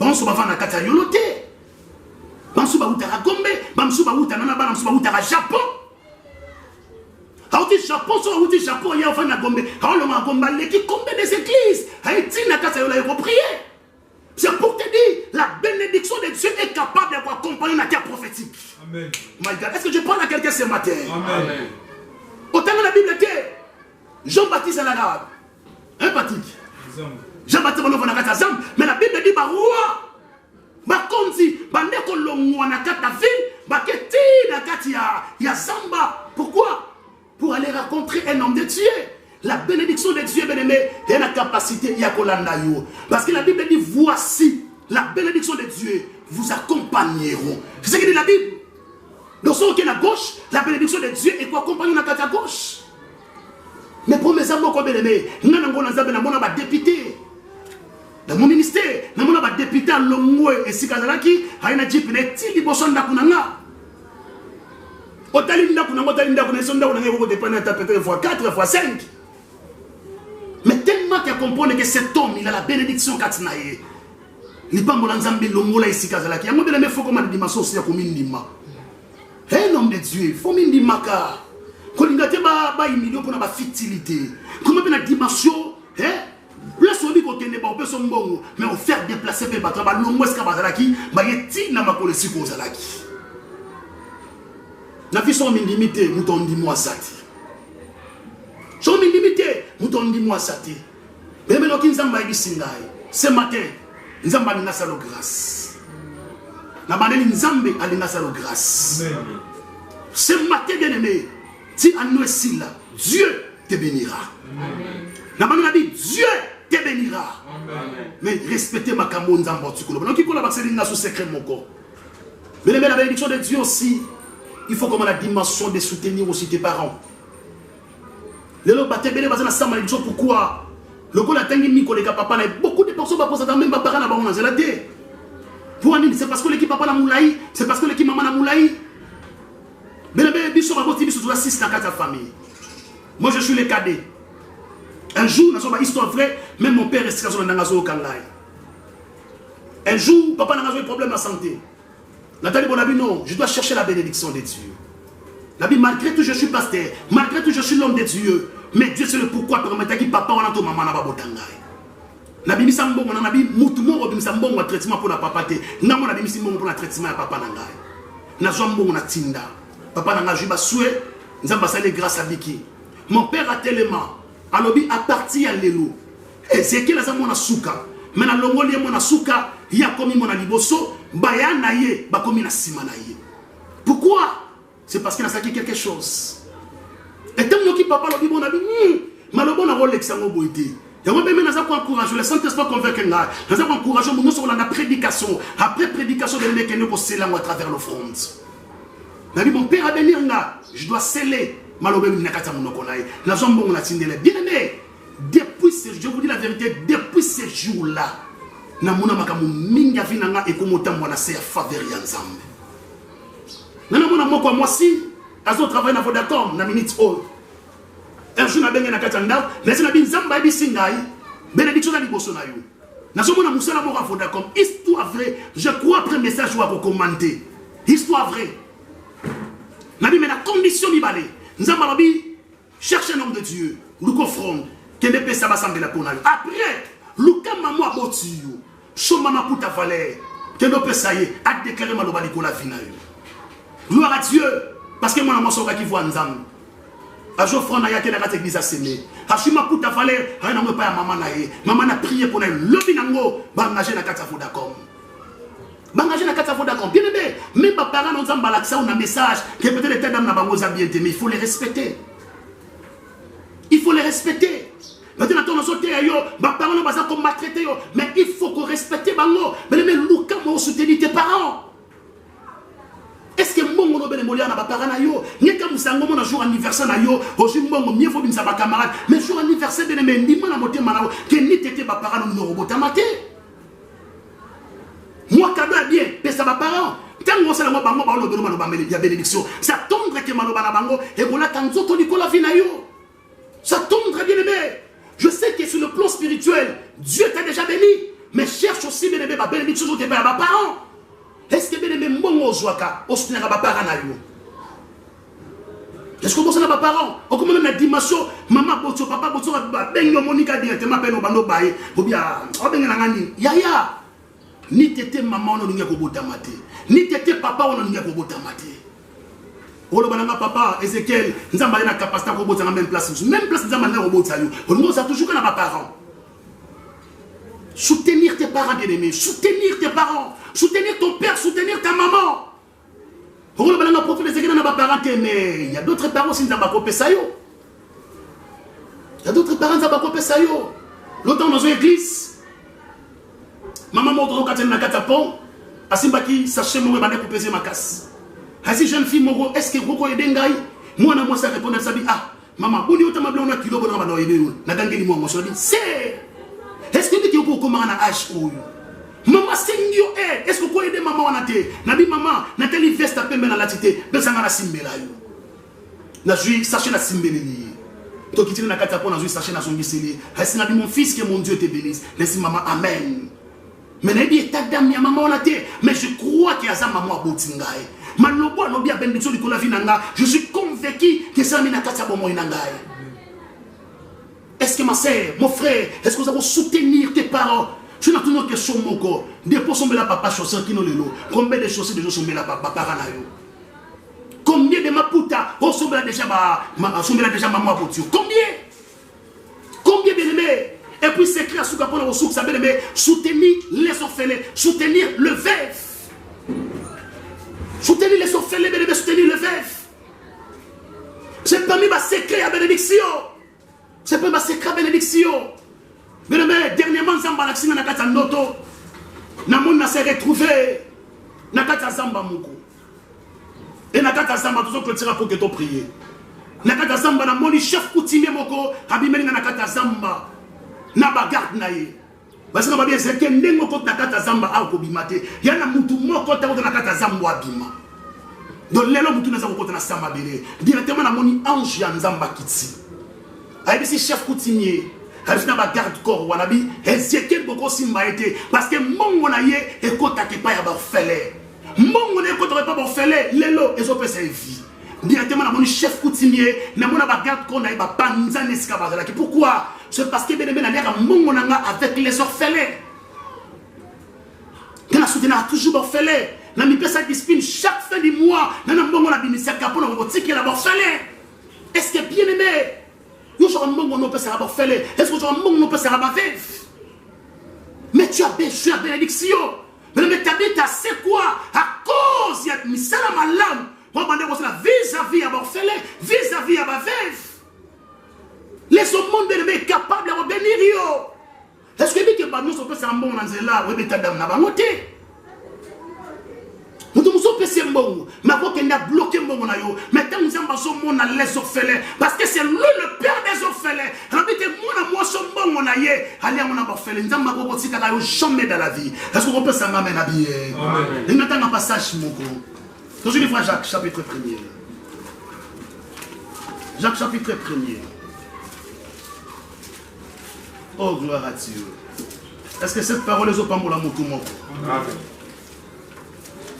on se va faire dans Kata Yolote. Bamsuba utara Gombe, Bamsuba utara Nana, Bamsuba utara Japon. Haouti Japon, soit Haouti Japon, il y a un Gombe. Haouti Gombe, l'équipe combien des églises. Haïti n'a qu'à se prier. C'est pour te dire, la bénédiction de Dieu est capable d'accompagner la terre prophétique.
Amen.
My God, est-ce que je parle à quelqu'un ce matin?
Amen.
Autant que la Bible était, Jean-Baptiste en arabe, un pratique. Jean-Baptiste en arabe, mais la Bible dit, roi. Pourquoi? Pour aller rencontrer un homme de Dieu. La bénédiction de Dieu, bien-aimé, est la capacité de parce que la Bible dit, voici la bénédiction de Dieu vous accompagneront. C'est ce que dit la Bible. Donc, ce qui est à gauche, la bénédiction de Dieu est pour accompagner la à gauche. Mais pour mes amis, bien-aimé, nous avons député. Dans mon ministère, nous avons député à Lomoué et Sikazalaki, à une jeep, et Tili Bosson d'Akunanga. Otalinda Kunanga, Otalinda Kunanga, on a dépendé interprété fois 4, fois 5. Mais tellement qu'il comprend que cet homme, il a la bénédiction Katinaye. Il pas Molanzambi Lomola et Sikazalaki. Il y a des fois comme une dimension aussi comme une dimension. Un homme de Dieu, il faut une dimension. Quand il y a des millions pour la fertilité, comment une dimension, place où on est bon, personne bon, mais on fait déplacer les bateaux, l'homme est capazalaki, bah il est na makole si kozalaki. La vie sont limitées, nous t'en dis moi ça. Sont limitées, nous t'en dis moi ça. Mais maintenant qu'ils ont baillé singai, ce matin, ils ont baillé nasa grâce. La manelle ils ont baillé nasa grâce. Ce matin bien aimé, si à nous ici là, Dieu te bénira. La manelle a dit Dieu te bénira. Amen. Mais respectez ma camon zambotukulo. Donc il faut la passer dans ce secret mon corps. Mais la bénédiction de Dieu aussi, il faut comme la dimension de soutenir aussi tes parents. Les gens battent bien basé dans sa malédiction pourquoi? Le coup la tangi miko les papa là beaucoup de personnes pas ça même pas parents là bas on a zélaté. Pour un c'est parce que l'équipe papa la moulaï, c'est parce que l'équipe maman la moulaï. Mais le bébé sur ma botte sur la 6 dans quatre familles. Moi je suis le cadet. Un jour, dans une histoire vraie, même mon père est dans le Kangai. Un jour, papa n'a pas de problème de santé. Nathalie Bonabi, non, je dois chercher la bénédiction de Dieu. La Bible, malgré tout, je suis pasteur, malgré tout, je suis l'homme de Dieu. Mais Dieu, c'est le pourquoi, permettre que papa, on a tout maman, n'a pas de Kangai. La Bible, c'est un bon, on a dit, moutoumon, on a un bon traitement pour la papa. Non, on a dit, c'est un bon pour le traitement à papa Nangai. N'a pas un bon, on a tinda. Papa Nangai, je vais souhaiter, nous avons passé grâce à Biki. Mon père a tellement. Alors, à partir de l'élo, Ezekiel a mon souka. Mais na longoli mon souka, il y a comme mon aliboso, baya naye, ba comme na simanaye. Pourquoi? C'est parce qu'il a saqué quelque chose. Et tant que papa l'a dit, mon ami, malobon a rôle l'examen boité. Et moi, même, nous avons encouragé, le Saint-Esprit convaincu, nous avons encouragé, nous sommes dans la prédication. Après prédication, de l'élection, nous allons à travers l'offrande. Il a dit, mon père a béni, je dois sceller. Malobé minakata monokonai. La jambe on a tindé. Bien aimé, depuis ce, je vous dis la vérité, depuis ces jours-là, na mona makamu minga vinanga et comme autant moi c'est à faveur ensemble. Nana mona moko moi si, azo travail na Vodacom na minute all. Un jour na benga na katanda, mais na bin zamba bi singai, bénédiction na liboso na yo. Na zo mona musala mo Vodacom, histoire vraie. Je crois après message ou à commenter. Histoire vraie. Na bi mais la condition mi balé. Nous avons cherché un homme de Dieu, nous confrontons, qui ne peut pas s'assembler pour nous. Après, Luka maman a bottu, son maman pour ta valeur, qui ne peut ça y est, a déclaré ma lobali pour la vie. Gloire à Dieu, parce que moi, je suis qui voit un zam. A jour frère na yake na kata église a semé. A shima pour ta valeur, a na pas maman na ye. Maman a prié pour elle, lobi nango, ba engagé na kata Vodacom. Bangagé na kata Vodacom. Bien aimé, même mes parents nous ont balaxé un message que peut-être les têtes d'âme n'a pas bien aimé, mais il faut les respecter. Il faut les respecter. Maintenant, on a sauté, mes parents n'ont pas comme maltraité, mais il faut qu'on respecte bango. Mais même Luka m'a soutenu tes parents. Est-ce que mon mon ben molia na ba parents na yo, ni comme ça mon na jour anniversaire na yo, aujourd'hui mon mieux faut bien ça ba camarade, mais jour anniversaire ben mais ni mon na moté mana que ni tété ba parents nous robota maté. Moi, cadeau est bien, mais ça va parents. Tant que c'est la bango, il y a bénédiction. Ça tombe que maloba na bango, et voilà, tant que tu la vie na yo. Ça tombe très bien aimé. Je sais que sur le plan spirituel, Dieu t'a déjà béni, mais cherche aussi bien aimé, ma bénédiction sur tes parents. Est-ce que bien aimé, mon ozoaka, au soutien à ma parent na yo? Est-ce que vous avez des parents? On commence la dimension, maman, boto, papa, boto, ben yo monika directement, ben no bando baye, ou bien, oh ben ngani, yaya. ni tété maman on n'inga kobota maté, ni tété papa on n'inga kobota maté. Olo bananga papa Ezekiel, nzamba na capacité kobota na même place nzamba na kobota yo. On ça toujours que na parents. Soutenir tes parents bien-aimés, soutenir tes parents, soutenir ton père, soutenir ta maman. Olo bananga prophète Ezekiel na parents mais il y a d'autres parents aussi nzamba kopesa yo. Il y a d'autres parents nzamba kopesa yo. L'autre dans une église, maman m'a dit que katapon, asimbaki sachet mon bande pour peser ma casse. Asi jeune fille moko, est-ce que vous aidez ngai? Moi na moi ça répond ça dit ah maman, on dit autant ma blonde kilo bon na aider na dangeli moi je dis c'est est-ce que tu peux comment na âge ou maman singio est-ce que vous aider maman na te na bi maman na teli veste à pembe na latité be sanga na simbela yo na jui sachet na simbeli. Donc, il y a un sachet dans son giseli. C'est mon fils que mon Dieu te bénisse. Laisse maman, amen. Mais il dit, ta dame, maman, on a été. Mais je crois qu'il y a ça, maman, à Boutingaï. Je suis convaincu que ça, est-ce que ma soeur, mon frère, est-ce que vous allez soutenir tes parents? Je n'ai pas de question, mon corps. Dépose la papa chaussure qui nous le lot. Combien de chaussures de gens sont la papa paranayo? Combien de maputa ressemble déjà maman pour Dieu? Combien de aimés? Et puis c'est clair sous capon au souk ça bien aimé soutenir les orphelins, soutenir le veuf. Soutenir les orphelins, bien aimé, soutenir le veuf. C'est pas mis ma secret à bénédiction. C'est pas ma secret à bénédiction. Bien aimé, dernièrement Zamba l'accent na kata noto. Na mon na s'est retrouvé na kata Zamba moko. Et nakata zamba toujours que tira pour que tu pries. Nakata zamba na moni chef coutumier moko abimeli na nakata zamba na bagarde na ye. Parce que babia c'est que ndengo ko nakata zamba a ko bimate. Yana mutu moko ta ko nakata zamba abima. Donc lelo mutu na zamba ko na samba bele. Directement na moni ange ya nzamba kiti. Ayi si chef coutumier Ayi na bagarde corps wana bi Ezekiel boko simba été parce que mongo na ye e ko ta ke pa ya ba fele. Mon ne peut pas faire l'élo et ça sa vie. Directement dans mon chef coutumier, na mon bagarde qu'on a ba panza nescabazala. Pourquoi? C'est parce que bien bien na mon avec les orphelins. Quand la soutenir toujours orphelin, na mi pesa discipline chaque fin du mois, na mon na binisa capon on tirer la orphelin. Est-ce que bien aimé? Yo je mon no pesa orphelin. Est-ce que je mon no pesa ba vif? Mais tu as besoin de bénédiction. Mais c'est quoi? À cause de misala malam, on va dire vis-à-vis à orphelin, vis-à-vis à veuf. Les hommes est capable de bénir yo. Est-ce que nous sommes un bon là, oui, mais ta dame n'a pas noté. Nous sommes un bon, mais on a bloqué mon yo. Maintenant nous sommes les orphelins, parce que c'est lui le père des orphelins. Rabite moi son bon on a yé, allez on a orphelin, nous avons pas si jamais dans la vie. Est-ce qu'on peut s'en amener à bien? Et maintenant un passage mon go. Dans une fois Jacques chapitre 1er. Jacques chapitre 1er. Oh gloire à Dieu. Est-ce que cette parole est au pas mon amour tout mon? Amen.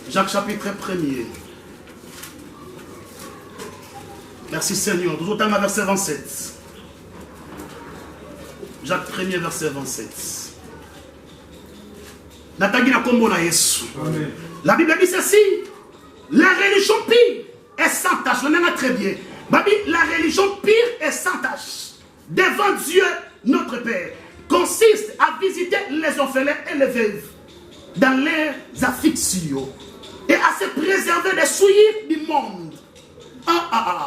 Jacques chapitre 1er. Merci Seigneur. Nous autant à verset 27. Jacques 1er verset 27. La Bible dit ceci. La religion pire est sans tâche. On en a très bien. La religion pire est sans tâche. Devant Dieu, notre Père, consiste à visiter les orphelins et les veuves dans leurs afflictions et à se préserver des souillures du monde.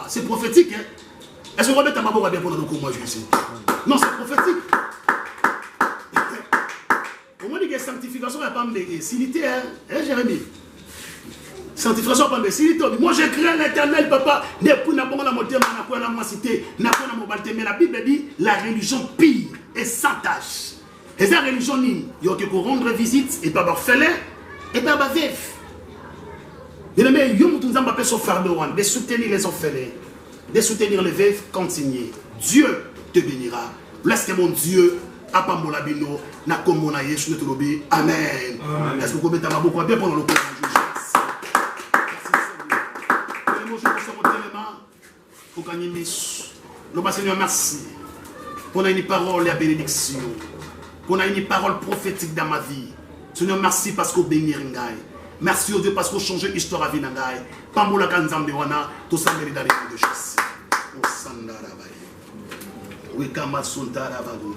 C'est prophétique, hein? Est-ce que vous remettez à ma boue à bien pour le coup, moi je sais? Non, c'est prophétique. On dit que sanctification n'est pas une silité, hein, Jérémie? Sanctification n'est pas une silité. Moi je crains l'éternel, papa. Depuis la montée, la cité, mais la Bible dit la religion pire et sans tâche. Et la religion, il y a que pour rendre visite et pas orphelin et pas veuf. Mais de soutenir les orphelins, de soutenir les veufs, continuer. Dieu te bénira. Laisse que mon Dieu, Apamolabino, Nakomona Yesu Tolobi. Amen. Est-ce que vous pouvez mettre beaucoup bien pendant le cours de Merci. Seigneur, merci. Pour une parole et bénédiction. Pour une parole prophétique dans ma vie. Seigneur, merci parce que vous bénissez. Merci au Dieu parce que vous changez l'histoire à vie. Pamoula kanzambe wana, tout ça mérite dans le nom de Jésus. Wekama suntara bago.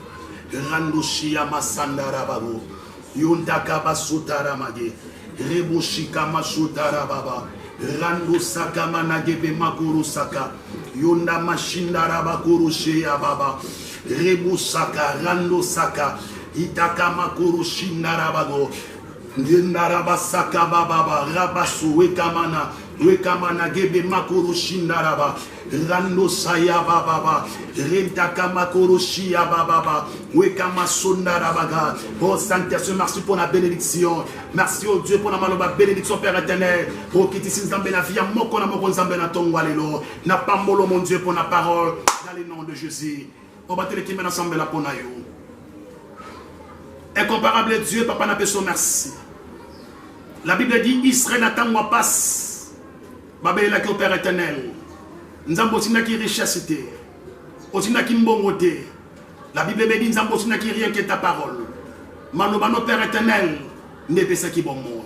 Rando shiyama sandara bago. Yundaka basutara mage. Rebushika masutara baba. Rando saka managebe makuru saka. Yunda mashindara bakuru sheya baba. Rebu saka rando saka. Itaka makuru shindara bago. Ndaraba saka baba rabasu wekamana. Wekamana gebe makuru shindaraba. Rando saya baba. Rentaka makuru shia baba. Wekama sondarabaga. Oh Saint-Esprit, merci pour la bénédiction. Merci au Dieu pour la maloba bénédiction Père éternel. Pour qui t'ici nzambe na via moko na moko nzambe na tongo alelo. Na pambolo mon Dieu pour la parole. Dans le nom de Jésus. On va te l'équipe ensemble la ponayo. Incomparable Dieu, papa n'a pas son merci. La Bible dit Israël n'attend moi passe. Babé la qui au Père éternel. Nzambo sina qui richesse était. Osina qui mbongote. La Bible me dit Nzambo sina qui rien que ta parole. Manobano Père éternel. Ne pas ça qui bon moi.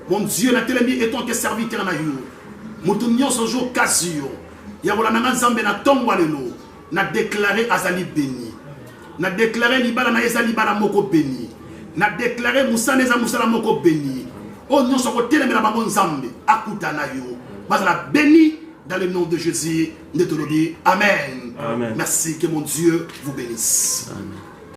Mon Dieu n'a tellement mis étant que serviteur na you. Moutounion ce jour casio. Ya wala na Nzambe na tongwa lelo. Na déclaré Azali béni. Na déclaré libala na ezali bala moko béni. Na déclaré Moussa neza Moussa la moko béni. Oh non, ça va tellement la maman Nzambe. Akuta na yo. Bazala béni. Dans le nom de Jésus, nous te le disons. Amen.
Amen.
Merci, que mon Dieu vous bénisse.
Amen.